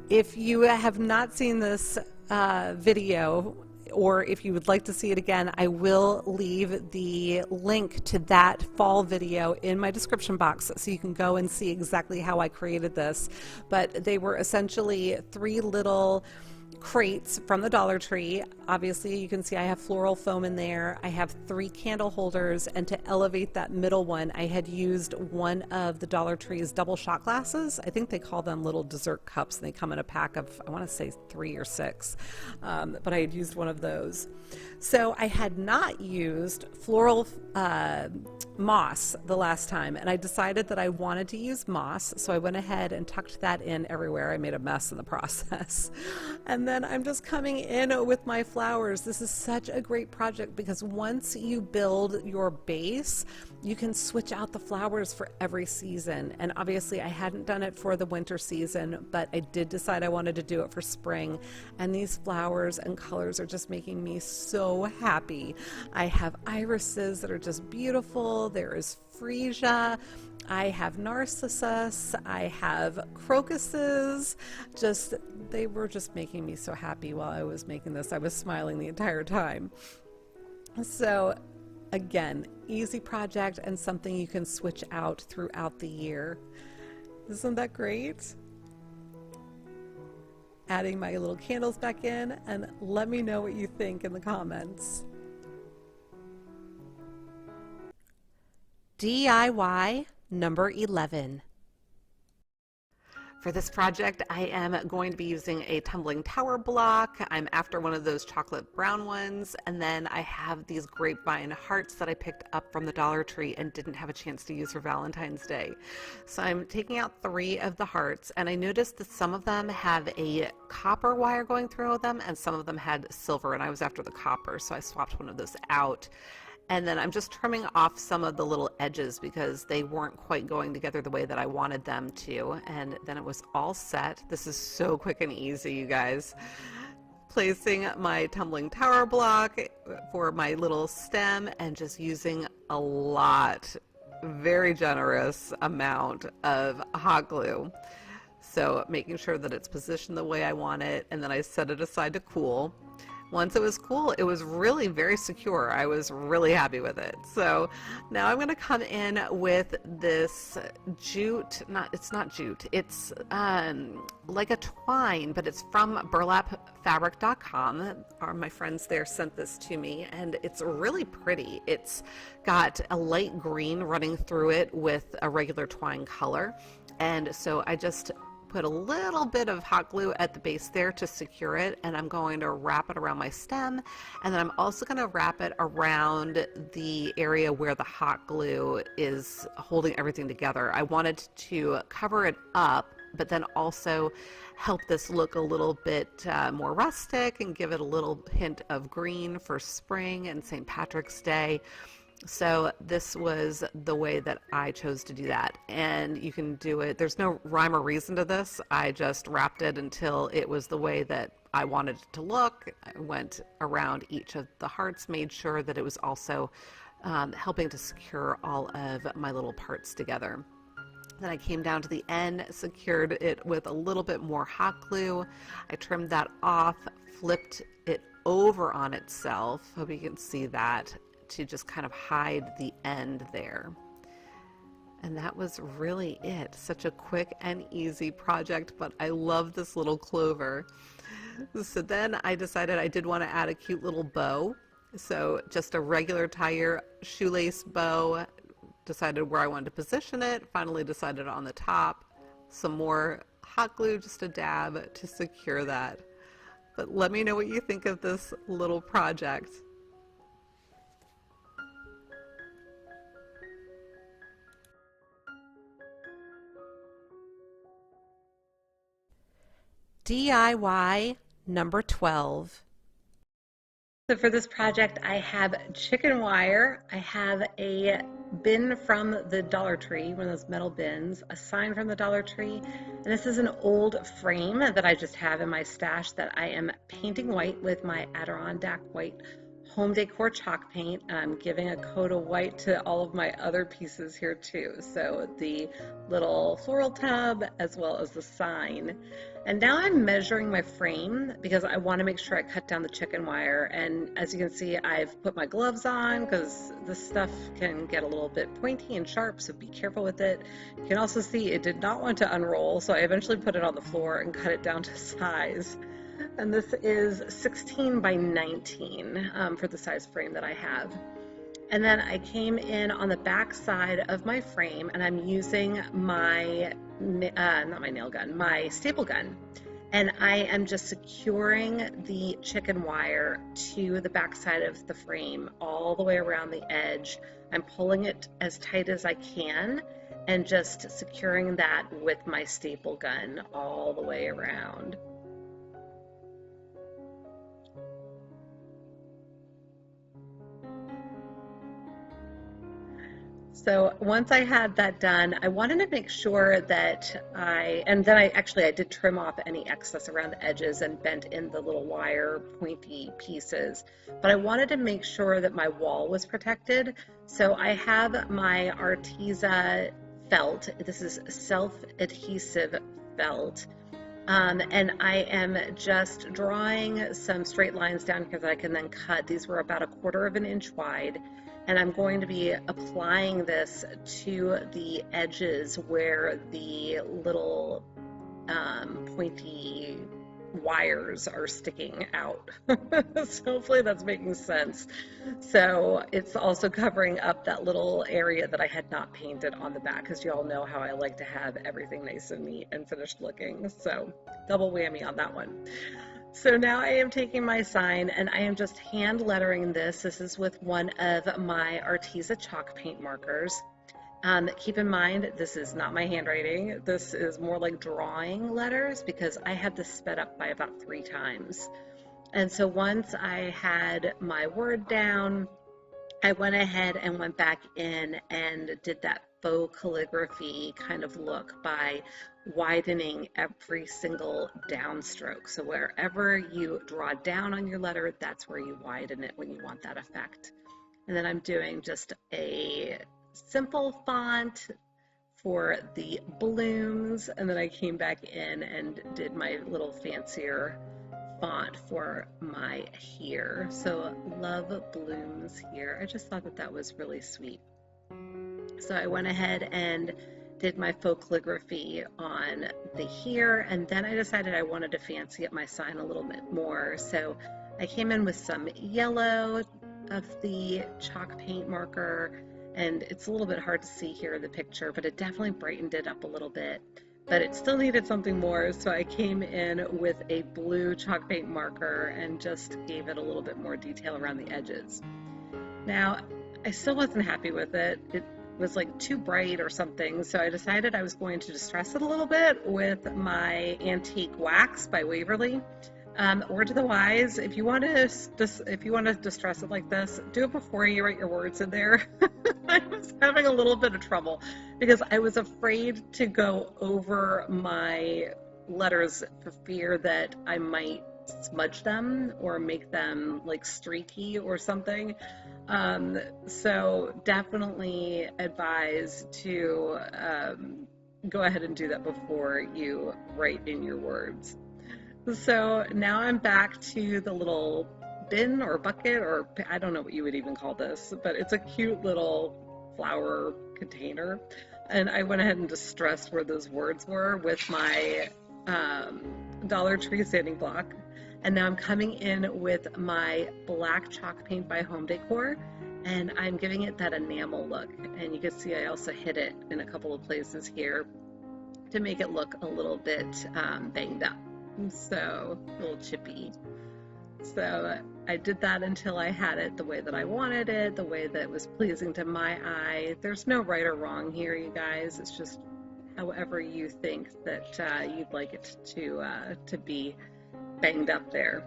If you have not seen this video, or if you would like to see it again, I will leave the link to that fall video in my description box so you can go and see exactly how I created this. But they were essentially 3 little crates from the Dollar Tree. Obviously, you can see I have floral foam in there. I have 3 candle holders, and to elevate that middle one, I had used one of the Dollar Tree's double shot glasses. I think they call them little dessert cups, and they come in a pack of, I want to say 3 or 6, but I had used one of those. So I had not used floral moss the last time, and I decided that I wanted to use moss, so I went ahead and tucked that in everywhere. I made a mess in the process. And then I'm just coming in with my flowers. This is such a great project because once you build your base, you can switch out the flowers for every season. And obviously I hadn't done it for the winter season, but I did decide I wanted to do it for spring. And these flowers and colors are just making me so happy. I have irises that are just beautiful. There is freesia. I have narcissus, I have crocuses. They were just making me so happy while I was making this. I was smiling the entire time. So again, easy project and something you can switch out throughout the year. Isn't that great? Adding my little candles back in, and let me know what you think in the comments. DIY number 11. For this project, I am going to be using a tumbling tower block. I'm after one of those chocolate brown ones, and then I have these grapevine hearts that I picked up from the Dollar Tree and didn't have a chance to use for Valentine's Day. So I'm taking out 3 of the hearts, and I noticed that some of them have a copper wire going through them, and some of them had silver, and I was after the copper, so I swapped one of those out. And then I'm just trimming off some of the little edges because they weren't quite going together the way that I wanted them to. And then it was all set. This is so quick and easy, you guys. Placing my tumbling tower block for my little stem and just using a lot, very generous amount of hot glue. So making sure that it's positioned the way I want it, and then I set it aside to cool. Once it was cool, it was really very secure. I was really happy with it. So now I'm going to come in with this jute, it's not jute, it's like a twine, but it's from burlapfabric.com. My friends there sent this to me, and it's really pretty. It's got a light green running through it with a regular twine color. And so I just put a little bit of hot glue at the base there to secure it, and I'm going to wrap it around my stem, and then I'm also going to wrap it around the area where the hot glue is holding everything together. I wanted to cover it up, but then also help this look a little bit more rustic and give it a little hint of green for spring and St. Patrick's Day. So this was the way that I chose to do that, and you can do it. There's no rhyme or reason to this. I just wrapped it until it was the way that I wanted it to look. I went around each of the hearts, made sure that it was also helping to secure all of my little parts together. Then I came down to the end, secured it with a little bit more hot glue. I trimmed that off, flipped it over on itself. Hope you can see that, to just kind of hide the end there. And that was really it. Such a quick and easy project, but I love this little clover. So then I decided I did want to add a cute little bow. So just a regular tire shoelace bow. Decided where I wanted to position it. Finally decided on the top. Some more hot glue, just a dab to secure that. But let me know what you think of this little project. DIY number 12. So for this project, I have chicken wire. I have a bin from the Dollar Tree, one of those metal bins, a sign from the Dollar Tree, and this is an old frame that I just have in my stash that I am painting white with my Adirondack white home decor chalk paint. I'm giving a coat of white to all of my other pieces here too. So the little floral tub as well as the sign. And now I'm measuring my frame because I want to make sure I cut down the chicken wire. And as you can see, I've put my gloves on because this stuff can get a little bit pointy and sharp, so be careful with it. You can also see it did not want to unroll, so I eventually put it on the floor and cut it down to size. and this is 16 by 19 for the size frame that I have. And then I came in on the back side of my frame, and I'm using my, not my nail gun, my staple gun. And I am just securing the chicken wire to the back side of the frame all the way around the edge. I'm pulling it as tight as I can and just securing that with my staple gun all the way around. So once I had that done, I wanted to make sure that and then I did trim off any excess around the edges and bent in the little wire pointy pieces, but I wanted to make sure that my wall was protected. So I have my ARTEZA felt. This is self-adhesive felt. And I am just drawing some straight lines down here that I can then cut. These were about 1/4 of an inch wide. And I'm going to be applying this to the edges where the little pointy wires are sticking out. So hopefully that's making sense. So it's also covering up that little area that I had not painted on the back, because you all know how I like to have everything nice and neat and finished looking. So double whammy on that one. So now I am taking my sign and I am just hand lettering this. This is with one of my ARTEZA chalk paint markers. Keep in mind, this is not my handwriting. This is more like drawing letters, because I had this sped up by about 3 times. And so once I had my word down, I went ahead and went back in and did that faux calligraphy kind of look by widening every single downstroke. So wherever you draw down on your letter, that's where you widen it when you want that effect. And then I'm doing just a simple font for the blooms, and then I came back in and did my little fancier font for my here. So love blooms here. I just thought that that was really sweet. So I went ahead and did my faux calligraphy on the here, and then I decided I wanted to fancy up my sign a little bit more. So I came in with some yellow of the chalk paint marker, and it's a little bit hard to see here in the picture, but it definitely brightened it up a little bit. But it still needed something more, so I came in with a blue chalk paint marker and just gave it a little bit more detail around the edges. Now, I still wasn't happy with it. It was like too bright or something, so I decided I was going to distress it a little bit with my antique wax by Waverly. Word to the wise, if you want to distress it like this, do it before you write your words in there. I was having a little bit of trouble because I was afraid to go over my letters for fear that I might smudge them or make them like streaky or something. So definitely advise to go ahead and do that before you write in your words. So now I'm back to the little bin or bucket, or I don't know what you would even call this, but it's a cute little flower container. And I went ahead and distressed where those words were with my Dollar Tree sanding block. And now I'm coming in with my black chalk paint by Home Decor, and I'm giving it that enamel look. And you can see I also hit it in a couple of places here to make it look a little bit banged up. So a little chippy. So I did that until I had it the way that I wanted it, the way that was pleasing to my eye. There's no right or wrong here, you guys. It's just however you think that you'd like it to be banged up there.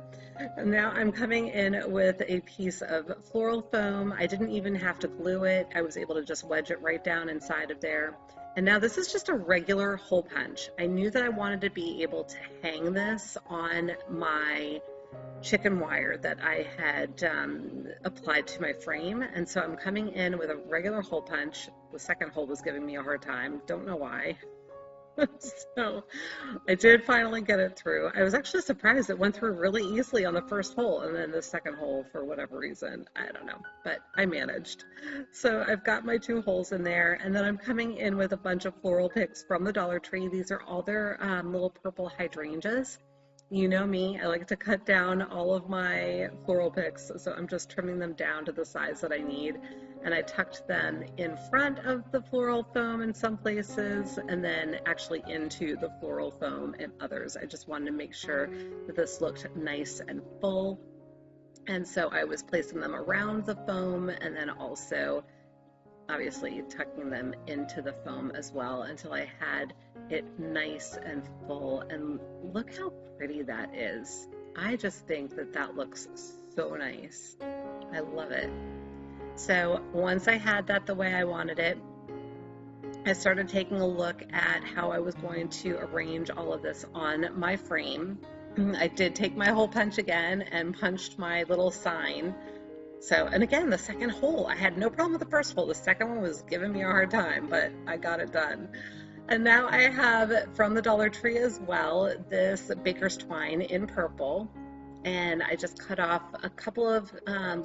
And now I'm coming in with a piece of floral foam. I didn't even have to glue it. I was able to just wedge it right down inside of there. And now this is just a regular hole punch. I knew that I wanted to be able to hang this on my chicken wire that I had applied to my frame. And so I'm coming in with a regular hole punch. The second hole was giving me a hard time. Don't know why. So I did finally get it through. I was actually surprised it went through really easily on the first hole, and then the second hole, for whatever reason, I don't know, but I managed. So I've got my 2 holes in there, and then I'm coming in with a bunch of floral picks from the Dollar Tree. These are all their little purple hydrangeas. You know me, I like to cut down all of my floral picks, so I'm just trimming them down to the size that I need. And I tucked them in front of the floral foam in some places, and then actually into the floral foam in others. I just wanted to make sure that this looked nice and full. And so I was placing them around the foam and then also obviously tucking them into the foam as well until I had it nice and full. And look how pretty that is. I just think that that looks so nice. I love it. So once I had that the way I wanted it, I started taking a look at how I was going to arrange all of this on my frame. I did take my hole punch again and punched my little sign. So, and again, the second hole, I had no problem with the first hole. The second one was giving me a hard time, but I got it done. And now I have from the Dollar Tree as well, this baker's twine in purple. And I just cut off a couple of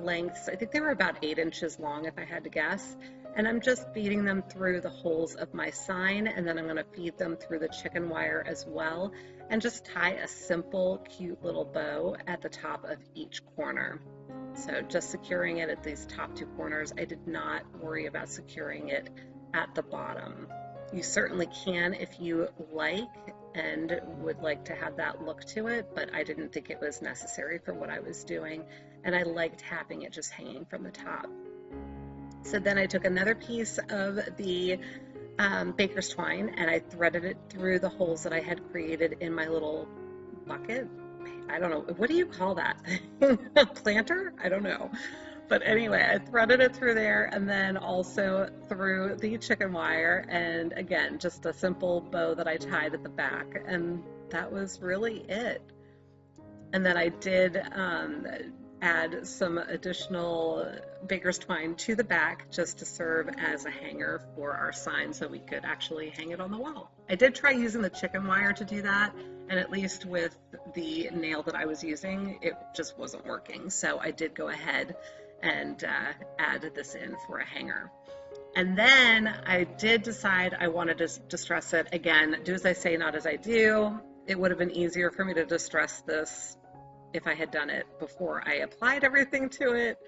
lengths. I think they were about 8 inches long if I had to guess. And I'm just feeding them through the holes of my sign, and then I'm going to feed them through the chicken wire as well, and just tie a simple, cute little bow at the top of each corner. So just securing it at these top 2 corners. I did not worry about securing it at the bottom. You certainly can if you like and would like to have that look to it, but I didn't think it was necessary for what I was doing, and I liked having it just hanging from the top. So then I took another piece of the baker's twine and I threaded it through the holes that I had created in my little bucket. I don't know, what do you call that? A planter? I don't know. But anyway, I threaded it through there and then also through the chicken wire, and again, just a simple bow that I tied at the back, and that was really it. And then I did add some additional baker's twine to the back just to serve as a hanger for our sign so we could actually hang it on the wall. I did try using the chicken wire to do that, and at least with the nail that I was using, it just wasn't working. So I did go ahead and add this in for a hanger. And then I did decide I wanted to distress it. Again, do as I say, not as I do. It would have been easier for me to distress this if I had done it before I applied everything to it,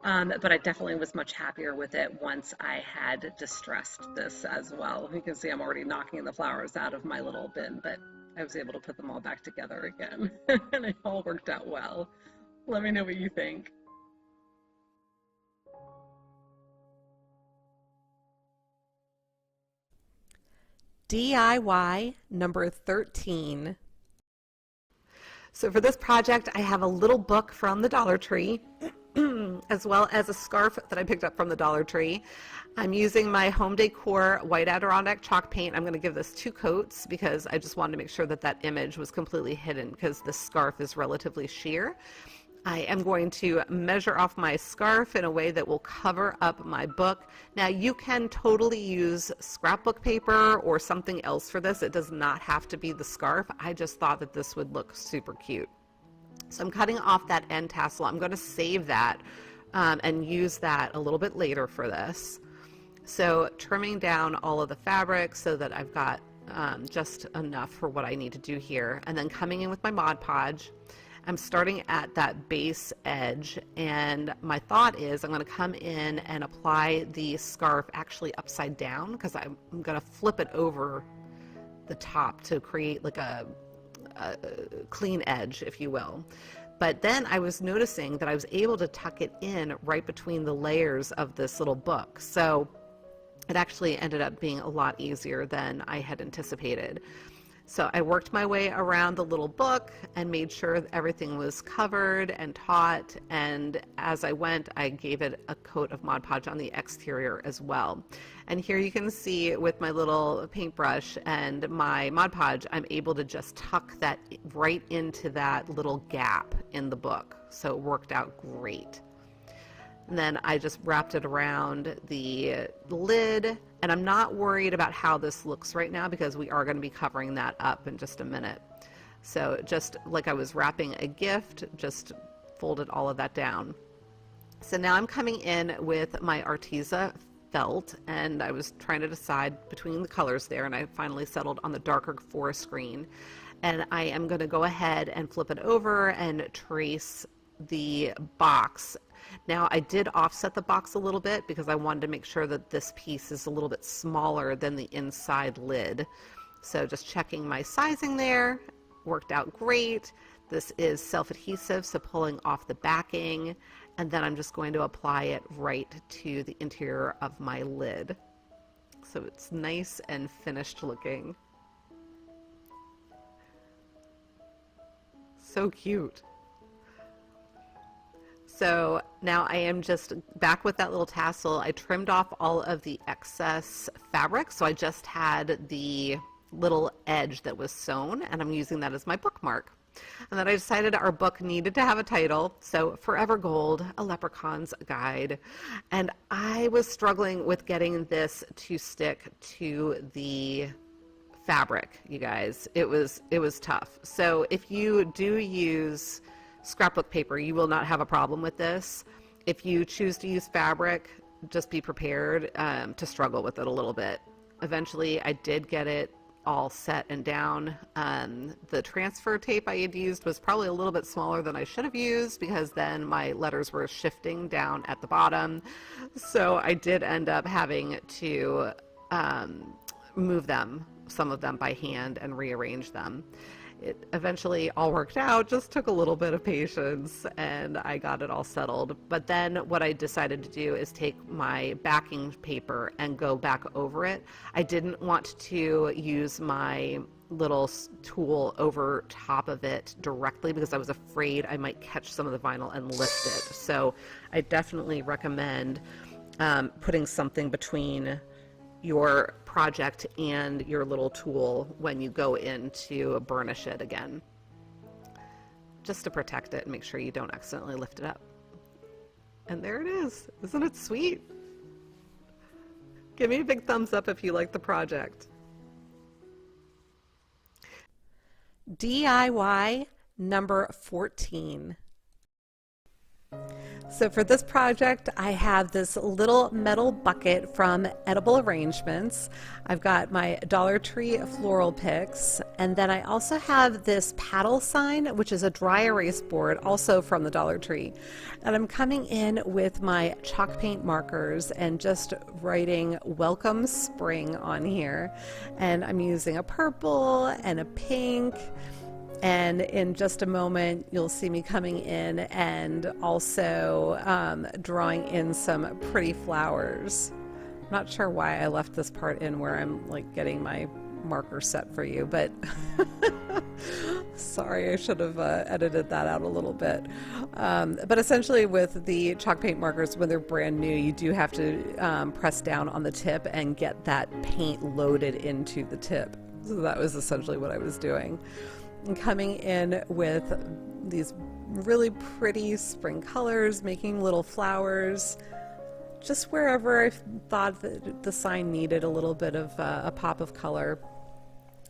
but I definitely was much happier with it once I had distressed this as well. You can see I'm already knocking the flowers out of my little bin, but I was able to put them all back together again, and it all worked out well. Let me know what you think. DIY number 13. So for this project, I have a little book from the Dollar Tree, as well as a scarf that I picked up from the Dollar Tree. I'm using my Home Decor White Adirondack chalk paint. I'm going to give this 2 coats because I just wanted to make sure that that image was completely hidden because the scarf is relatively sheer. I am going to measure off my scarf in a way that will cover up my book. Now you can totally use scrapbook paper or something else for this. It does not have to be the scarf. I just thought that this would look super cute. So I'm cutting off that end tassel. I'm going to save that and use that a little bit later for this. So trimming down all of the fabric so that I've got just enough for what I need to do here, and then coming in with my Mod Podge. I'm starting at that base edge, and my thought is I'm going to come in and apply the scarf actually upside down because I'm going to flip it over the top to create like a clean edge, if you will. But then I was noticing that I was able to tuck it in right between the layers of this little book. So it actually ended up being a lot easier than I had anticipated. So I worked my way around the little book and made sure that everything was covered and taut, and as I went I gave it a coat of Mod Podge on the exterior as well. And here you can see with my little paintbrush and my Mod Podge, I'm able to just tuck that right into that little gap in the book. So it worked out great. And then I just wrapped it around the lid, and I'm not worried about how this looks right now because we are going to be covering that up in just a minute. So just like I was wrapping a gift, just folded all of that down. So now I'm coming in with my ARTEZA felt, and I was trying to decide between the colors there, and I finally settled on the darker forest green. and I am going to go ahead and flip it over and trace the box. Now I did offset the box a little bit because I wanted to make sure that this piece is a little bit smaller than the inside lid. So just checking my sizing there, worked out great. This is self-adhesive, so pulling off the backing, and then I'm just going to apply it right to the interior of my lid. So it's nice and finished looking. So cute. So now I am just back with that little tassel. I trimmed off all of the excess fabric, so I just had the little edge that was sewn, and I'm using that as my bookmark. And then I decided our book needed to have a title, so Forever Gold, A Leprechaun's Guide. And I was struggling with getting this to stick to the fabric, you guys. It was tough. So if you do use scrapbook paper, you will not have a problem with this. If you choose to use fabric, just be prepared to struggle with it a little bit. Eventually, I did get it all set and down. The transfer tape I had used was probably a little bit smaller than I should have used, because then my letters were shifting down at the bottom. So I did end up having to move them, some of them by hand, and rearrange them. It eventually all worked out, just took a little bit of patience, and I got it all settled. But then what I decided to do is take my backing paper and go back over it. I didn't want to use my little tool over top of it directly because I was afraid I might catch some of the vinyl and lift it. So I definitely recommend putting something between your project and your little tool when you go in to burnish it again, just to protect it and make sure you don't accidentally lift it up. And there it is. Isn't it sweet? Give me a big thumbs up if you like the project. DIY number 14. So for this project, I have this little metal bucket from Edible Arrangements. I've got my Dollar Tree floral picks, and then I also have this paddle sign, which is a dry erase board, also from the Dollar Tree. And I'm coming in with my chalk paint markers and just writing Welcome Spring on here. And I'm using a purple and a pink. And in just a moment, you'll see me coming in and also drawing in some pretty flowers. I'm not sure why I left this part in where I'm like getting my marker set for you, but sorry, I should have edited that out a little bit. But essentially with the chalk paint markers, when they're brand new, you do have to press down on the tip and get that paint loaded into the tip. So that was essentially what I was doing. And coming in with these really pretty spring colors, making little flowers, just wherever I thought that the sign needed a little bit of a pop of color,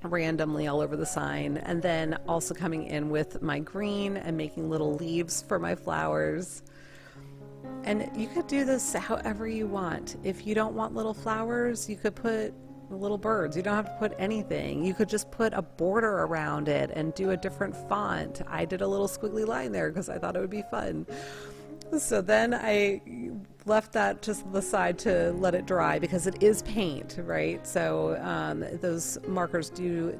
randomly all over the sign. And then also coming in with my green and making little leaves for my flowers. And you could do this however you want. If you don't want little flowers, you could put little birds. You don't have to put anything. You could just put a border around it and do a different font. I did a little squiggly line there because I thought it would be fun. So then I left that just to the side to let it dry because it is paint, right? So those markers do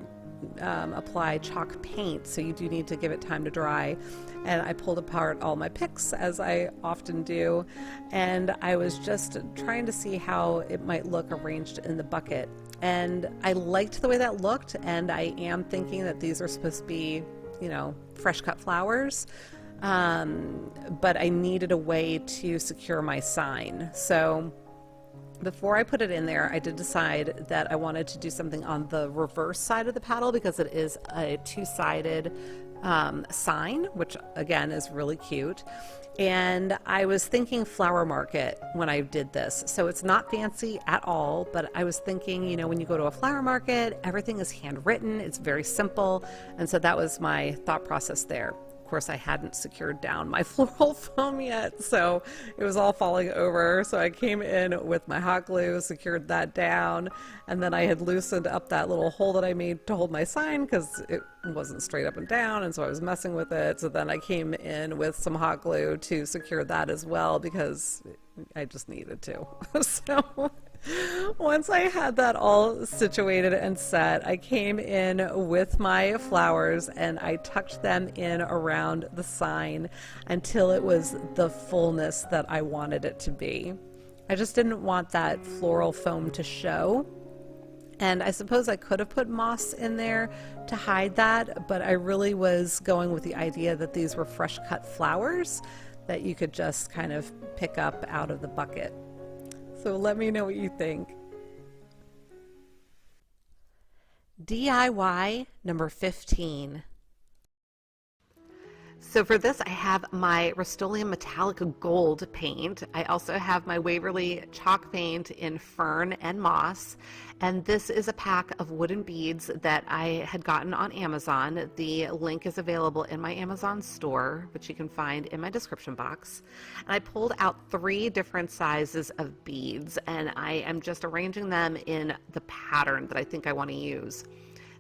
apply chalk paint, so you do need to give it time to dry. And I pulled apart all my picks, as I often do, and I was just trying to see how it might look arranged in the bucket. And I liked the way that looked, and I am thinking that these are supposed to be, you know, fresh cut flowers. But I needed a way to secure my sign. So before I put it in there, I did decide that I wanted to do something on the reverse side of the paddle because it is a two-sided sign, which again is really cute. And I was thinking flower market when I did this. So it's not fancy at all, but I was thinking, you know, when you go to a flower market, everything is handwritten, it's very simple. And so that was my thought process there. Of course, I hadn't secured down my floral foam yet, so it was all falling over. So I came in with my hot glue, secured that down, and then I had loosened up that little hole that I made to hold my sign because it wasn't straight up and down, and so I was messing with it. So then I came in with some hot glue to secure that as well because I just needed to. So once I had that all situated and set, I came in with my flowers and I tucked them in around the sign until it was the fullness that I wanted it to be. I just didn't want that floral foam to show. And I suppose I could have put moss in there to hide that, but I really was going with the idea that these were fresh cut flowers that you could just kind of pick up out of the bucket. So let me know what you think. DIY number 15. So for this, I have my Rust-Oleum Metallic Gold paint. I also have my Waverly chalk paint in fern and moss. And this is a pack of wooden beads that I had gotten on Amazon. The link is available in my Amazon store, which you can find in my description box. And I pulled out 3 different sizes of beads, and I am just arranging them in the pattern that I think I want to use.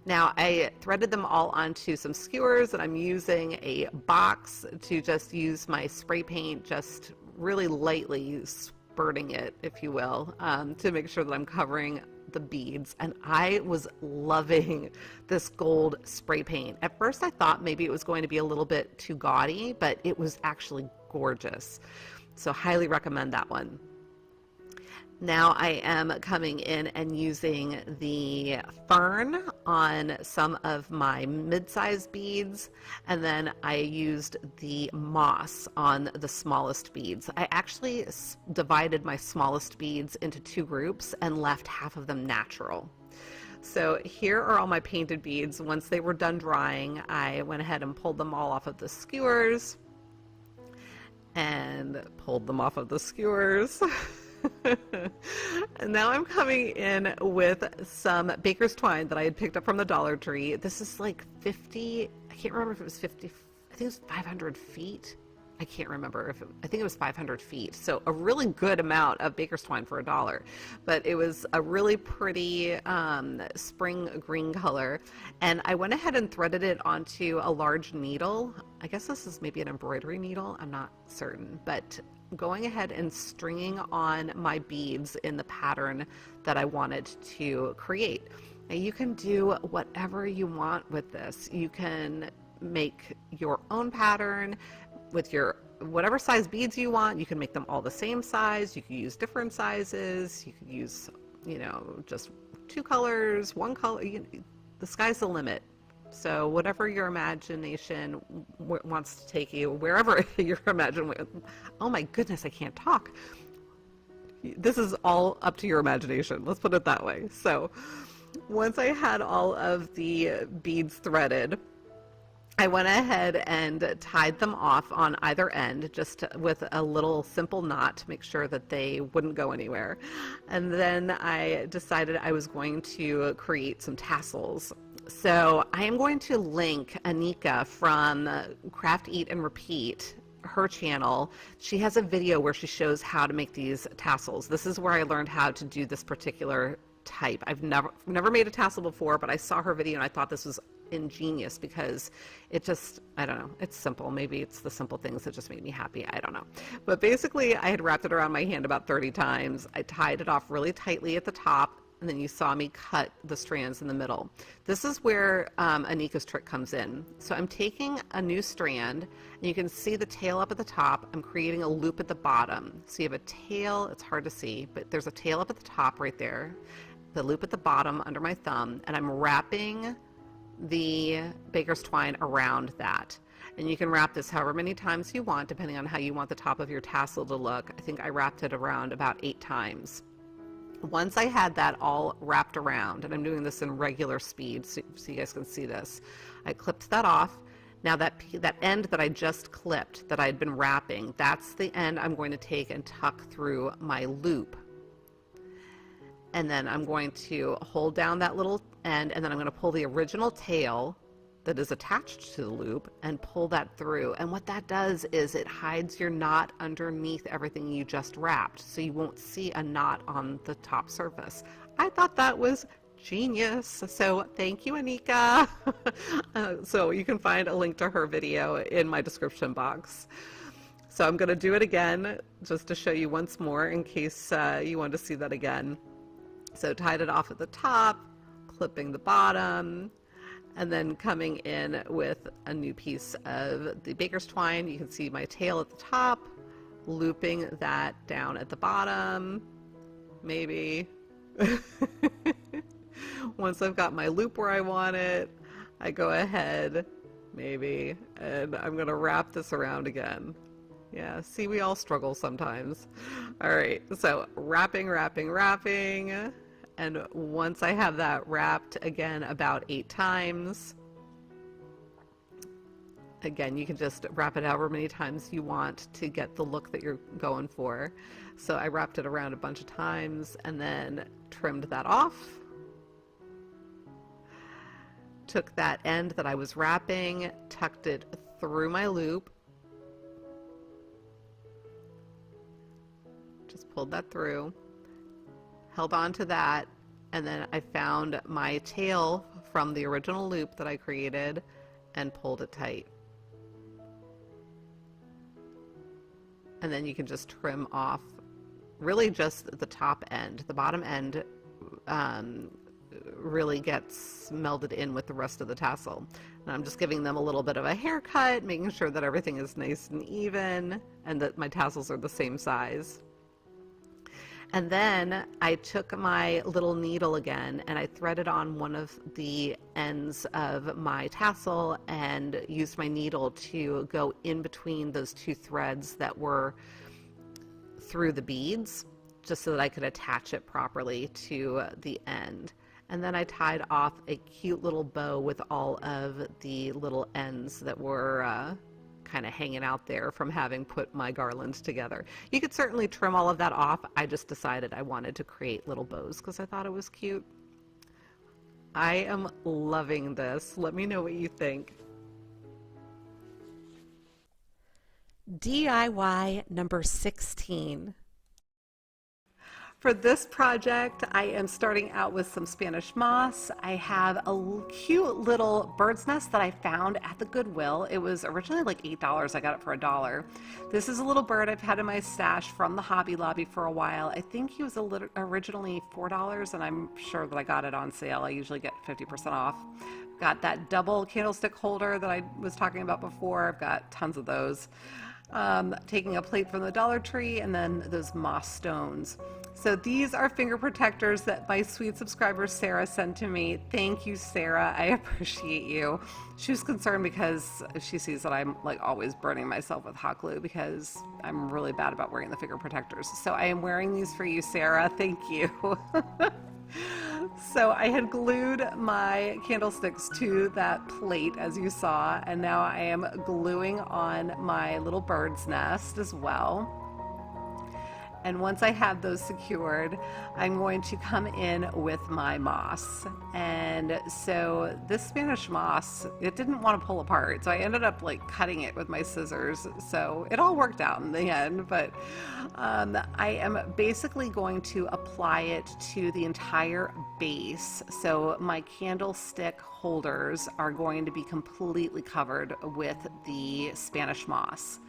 Now I threaded them all onto some skewers, and I'm using a box to just use my spray paint, just really lightly spurting it, if you will, to make sure that I'm covering the beads. And I was loving this gold spray paint. At first I thought maybe it was going to be a little bit too gaudy, but it was actually gorgeous. So highly recommend that one. Now I am coming in and using the fern on some of my mid-sized beads, and then I used the moss on the smallest beads. I actually divided my smallest beads into 2 groups and left half of them natural. So here are all my painted beads. Once they were done drying, I went ahead and pulled them all off of the skewers and pulled them off of the skewers. And now I'm coming in with some baker's twine that I had picked up from the Dollar Tree. This is like 50, I can't remember if it was 50, I think it was 500 feet. I can't remember if I think it was 500 feet. So a really good amount of baker's twine for $1. But it was a really pretty spring green color. And I went ahead and threaded it onto a large needle. I guess this is maybe an embroidery needle. I'm not certain. But going ahead and stringing on my beads in the pattern that I wanted to create. Now you can do whatever you want with this. You can make your own pattern with your whatever size beads you want. You can make them all the same size. You can use different sizes. You can use, you know, just 2 colors, 1 color. The sky's the limit. So whatever your imagination wants to take you, wherever your imagination, oh my goodness, I can't talk. This is all up to your imagination. Let's put it that way. So once I had all of the beads threaded, I went ahead and tied them off on either end, just with a little simple knot to make sure that they wouldn't go anywhere. And then I decided I was going to create some tassels. So I am going to link Anika from Craft, Eat, and Repeat, her channel. She has a video where she shows how to make these tassels. This is where I learned how to do this particular type. I've never made a tassel before, but I saw her video and I thought this was ingenious because it just, I don't know, it's simple. Maybe it's the simple things that just make me happy. I don't know. But basically I had wrapped it around my hand about 30 times. I tied it off really tightly at the top, and then you saw me cut the strands in the middle. This is where Anika's trick comes in. So I'm taking a new strand, and you can see the tail up at the top. I'm creating a loop at the bottom. So you have a tail, it's hard to see, but there's a tail up at the top right there, the loop at the bottom under my thumb, and I'm wrapping the baker's twine around that. And you can wrap this however many times you want, depending on how you want the top of your tassel to look. I think I wrapped it around about 8 times. Once I had that all wrapped around, and I'm doing this in regular speed so you guys can see this, I clipped that off. Now that end that I just clipped, that I'd been wrapping, that's the end I'm going to take and tuck through my loop. And then I'm going to hold down that little end, and then I'm going to pull the original tail that is attached to the loop and pull that through. And what that does is it hides your knot underneath everything you just wrapped, so you won't see a knot on the top surface. I thought that was genius. So thank you, Anika. So you can find a link to her video in my description box. So I'm going to do it again just to show you once more in case you want to see that again. So tied it off at the top, clipping the bottom, and then coming in with a new piece of the baker's twine. You can see my tail at the top, looping that down at the bottom, maybe. Once I've got my loop where I want it, I go ahead, maybe, and I'm going to wrap this around again. Yeah, see, we all struggle sometimes. All right, so wrapping, and once I have that wrapped again about 8 times, again, you can just wrap it however many times you want to get the look that you're going for. So I wrapped it around a bunch of times and then trimmed that off. Took that end that I was wrapping, tucked it through my loop, just pulled that through, held on to that, and then I found my tail from the original loop that I created and pulled it tight. And then you can just trim off really just the top end. The bottom end really gets melded in with the rest of the tassel. And I'm just giving them a little bit of a haircut, making sure that everything is nice and even and that my tassels are the same size. And then I took my little needle again and I threaded on one of the ends of my tassel and used my needle to go in between those 2 threads that were through the beads, just so that I could attach it properly to the end. And then I tied off a cute little bow with all of the little ends that were kind of hanging out there from having put my garlands together. You could certainly trim all of that off. I just decided I wanted to create little bows because I thought it was cute. I am loving this. Let me know what you think. DIY number 16. For this project, I am starting out with some Spanish moss. I have a cute little bird's nest that I found at the Goodwill. It was originally like $8. I got it for $1. This is a little bird I've had in my stash from the Hobby Lobby for a while. I think he was originally $4, and I'm sure that I got it on sale. I usually get 50% off. Got that double candlestick holder that I was talking about before. I've got tons of those. Taking a plate from the Dollar Tree, and then those moss stones. So these are finger protectors that my sweet subscriber Sarah sent to me. Thank you, Sarah. I appreciate you. She was concerned because she sees that I'm like always burning myself with hot glue because I'm really bad about wearing the finger protectors. So I am wearing these for you, Sarah. Thank you. So I had glued my candlesticks to that plate, as you saw, and now I am gluing on my little bird's nest as well. And once I have those secured, I'm going to come in with my moss. And so this Spanish moss, it didn't want to pull apart. So I ended up like cutting it with my scissors. So it all worked out in the end. But I am basically going to apply it to the entire base. So my candlestick holders are going to be completely covered with the Spanish moss.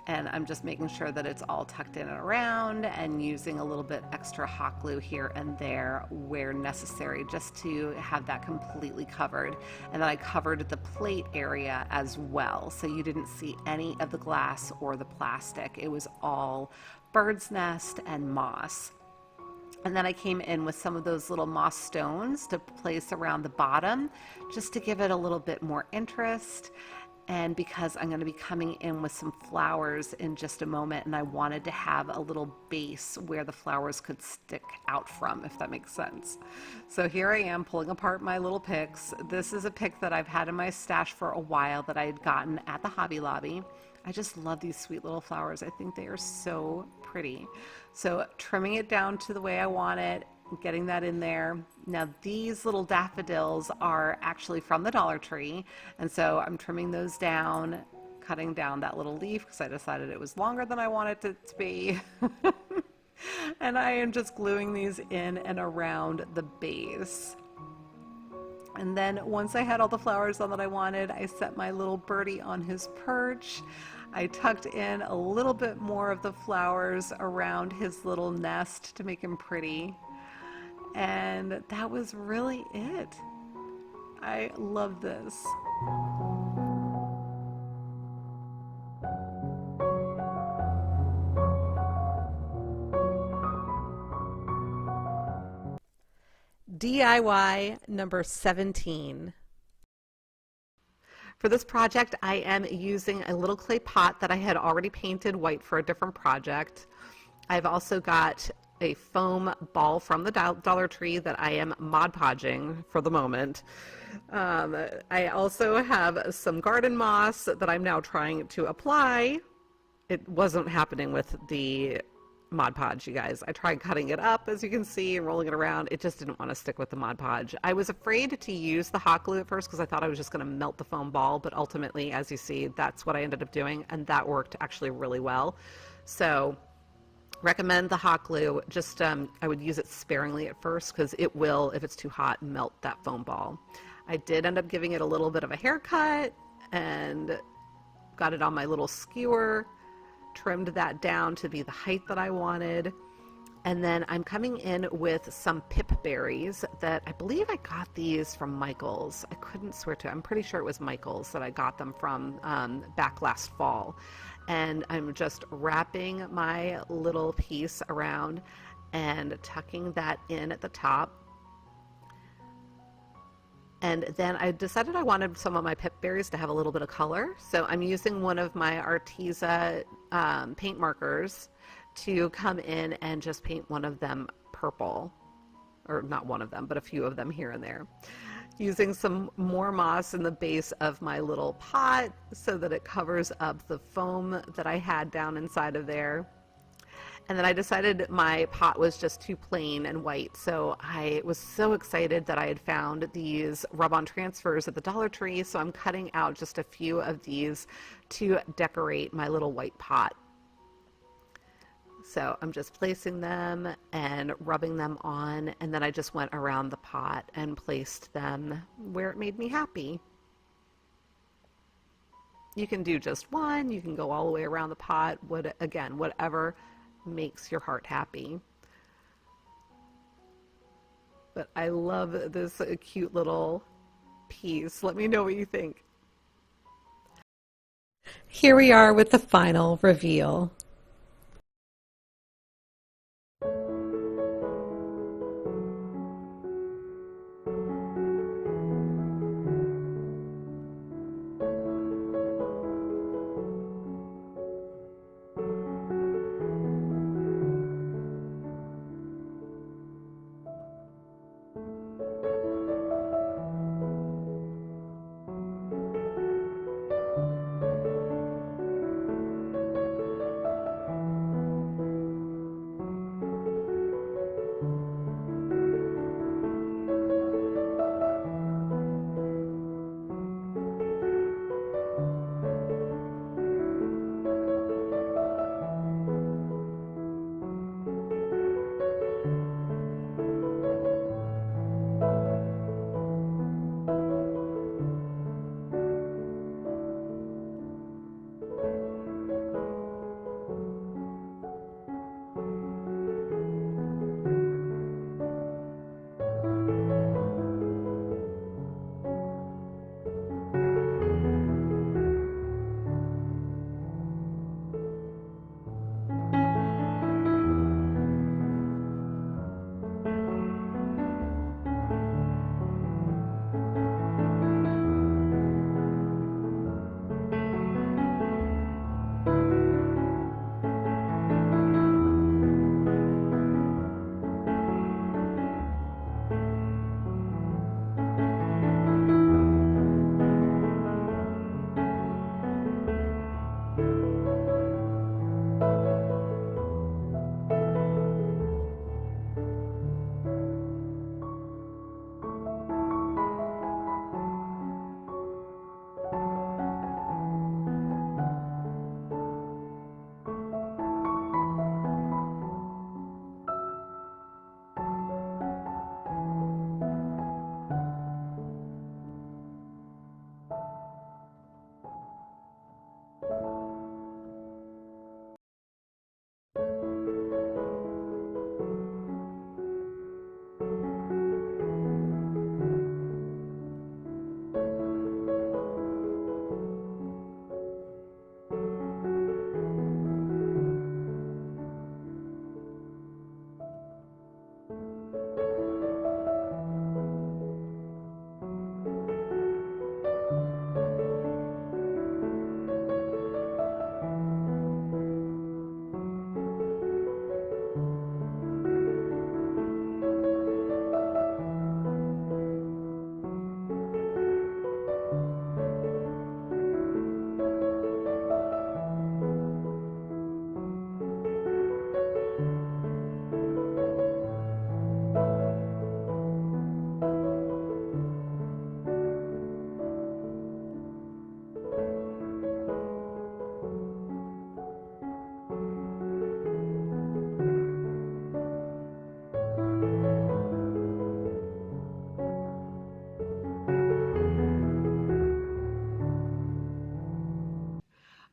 And I'm just making sure that it's all tucked in and around and using a little bit extra hot glue here and there where necessary just to have that completely covered. And then I covered the plate area as well, so you didn't see any of the glass or the plastic. It was all bird's nest and moss. And then I came in with some of those little moss stones to place around the bottom just to give it a little bit more interest. And because I'm going to be coming in with some flowers in just a moment, and I wanted to have a little base where the flowers could stick out from, if that makes sense. So here I am pulling apart my little picks. This is a pick that I've had in my stash for a while that I had gotten at the Hobby Lobby. I just love these sweet little flowers. I think they are so pretty. So trimming it down to the way I want it, getting that in there. Now these little daffodils are actually from the Dollar Tree, and so I'm trimming those down, cutting down that little leaf because I decided it was longer than I wanted it to be. And I am just gluing these in and around the base. And then once I had all the flowers on that I wanted, I set my little birdie on his perch. I tucked in a little bit more of the flowers around his little nest to make him pretty. And that was really it. I love this. DIY number 17. For this project, I am using a little clay pot that I had already painted white for a different project. I've also got a foam ball from the Dollar Tree that I am Mod Podging for the moment. I also have some garden moss that I'm now trying to apply. It wasn't happening with the Mod Podge, you guys. I tried cutting it up, as you can see, and rolling it around. It just didn't want to stick with the Mod Podge. I was afraid to use the hot glue at first because I thought I was just going to melt the foam ball, but ultimately, as you see, that's what I ended up doing, and that worked actually really well. So recommend the hot glue. Just I would use it sparingly at first because it will, if it's too hot, melt that foam ball. I did end up giving it a little bit of a haircut and got it on my little skewer, trimmed that down to be the height that I wanted. And then I'm coming in with some pip berries that I believe I got these from Michael's. I couldn't swear to it. I'm pretty sure it was Michael's that I got them from back last fall. And I'm just wrapping my little piece around and tucking that in at the top. And then I decided I wanted some of my pip berries to have a little bit of color. So I'm using one of my ARTEZA paint markers to come in and just paint one of them purple. Or not one of them, but a few of them here and there. Using some more moss in the base of my little pot so that it covers up the foam that I had down inside of there. And then I decided my pot was just too plain and white, so I was so excited that I had found these rub-on transfers at the Dollar Tree, so I'm cutting out just a few of these to decorate my little white pot. So I'm just placing them and rubbing them on, and then I just went around the pot and placed them where it made me happy. You can do just one, you can go all the way around the pot, again, whatever makes your heart happy. But I love this cute little piece. Let me know what you think. Here we are with the final reveal.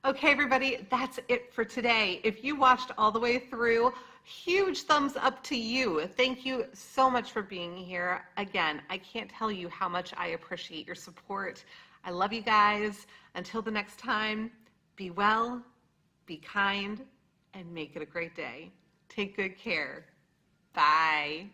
Okay, everybody, that's it for today. If you watched all the way through, huge thumbs up to you. Thank you so much for being here. Again, I can't tell you how much I appreciate your support. I love you guys. Until the next time, be well, be kind, and make it a great day. Take good care. Bye.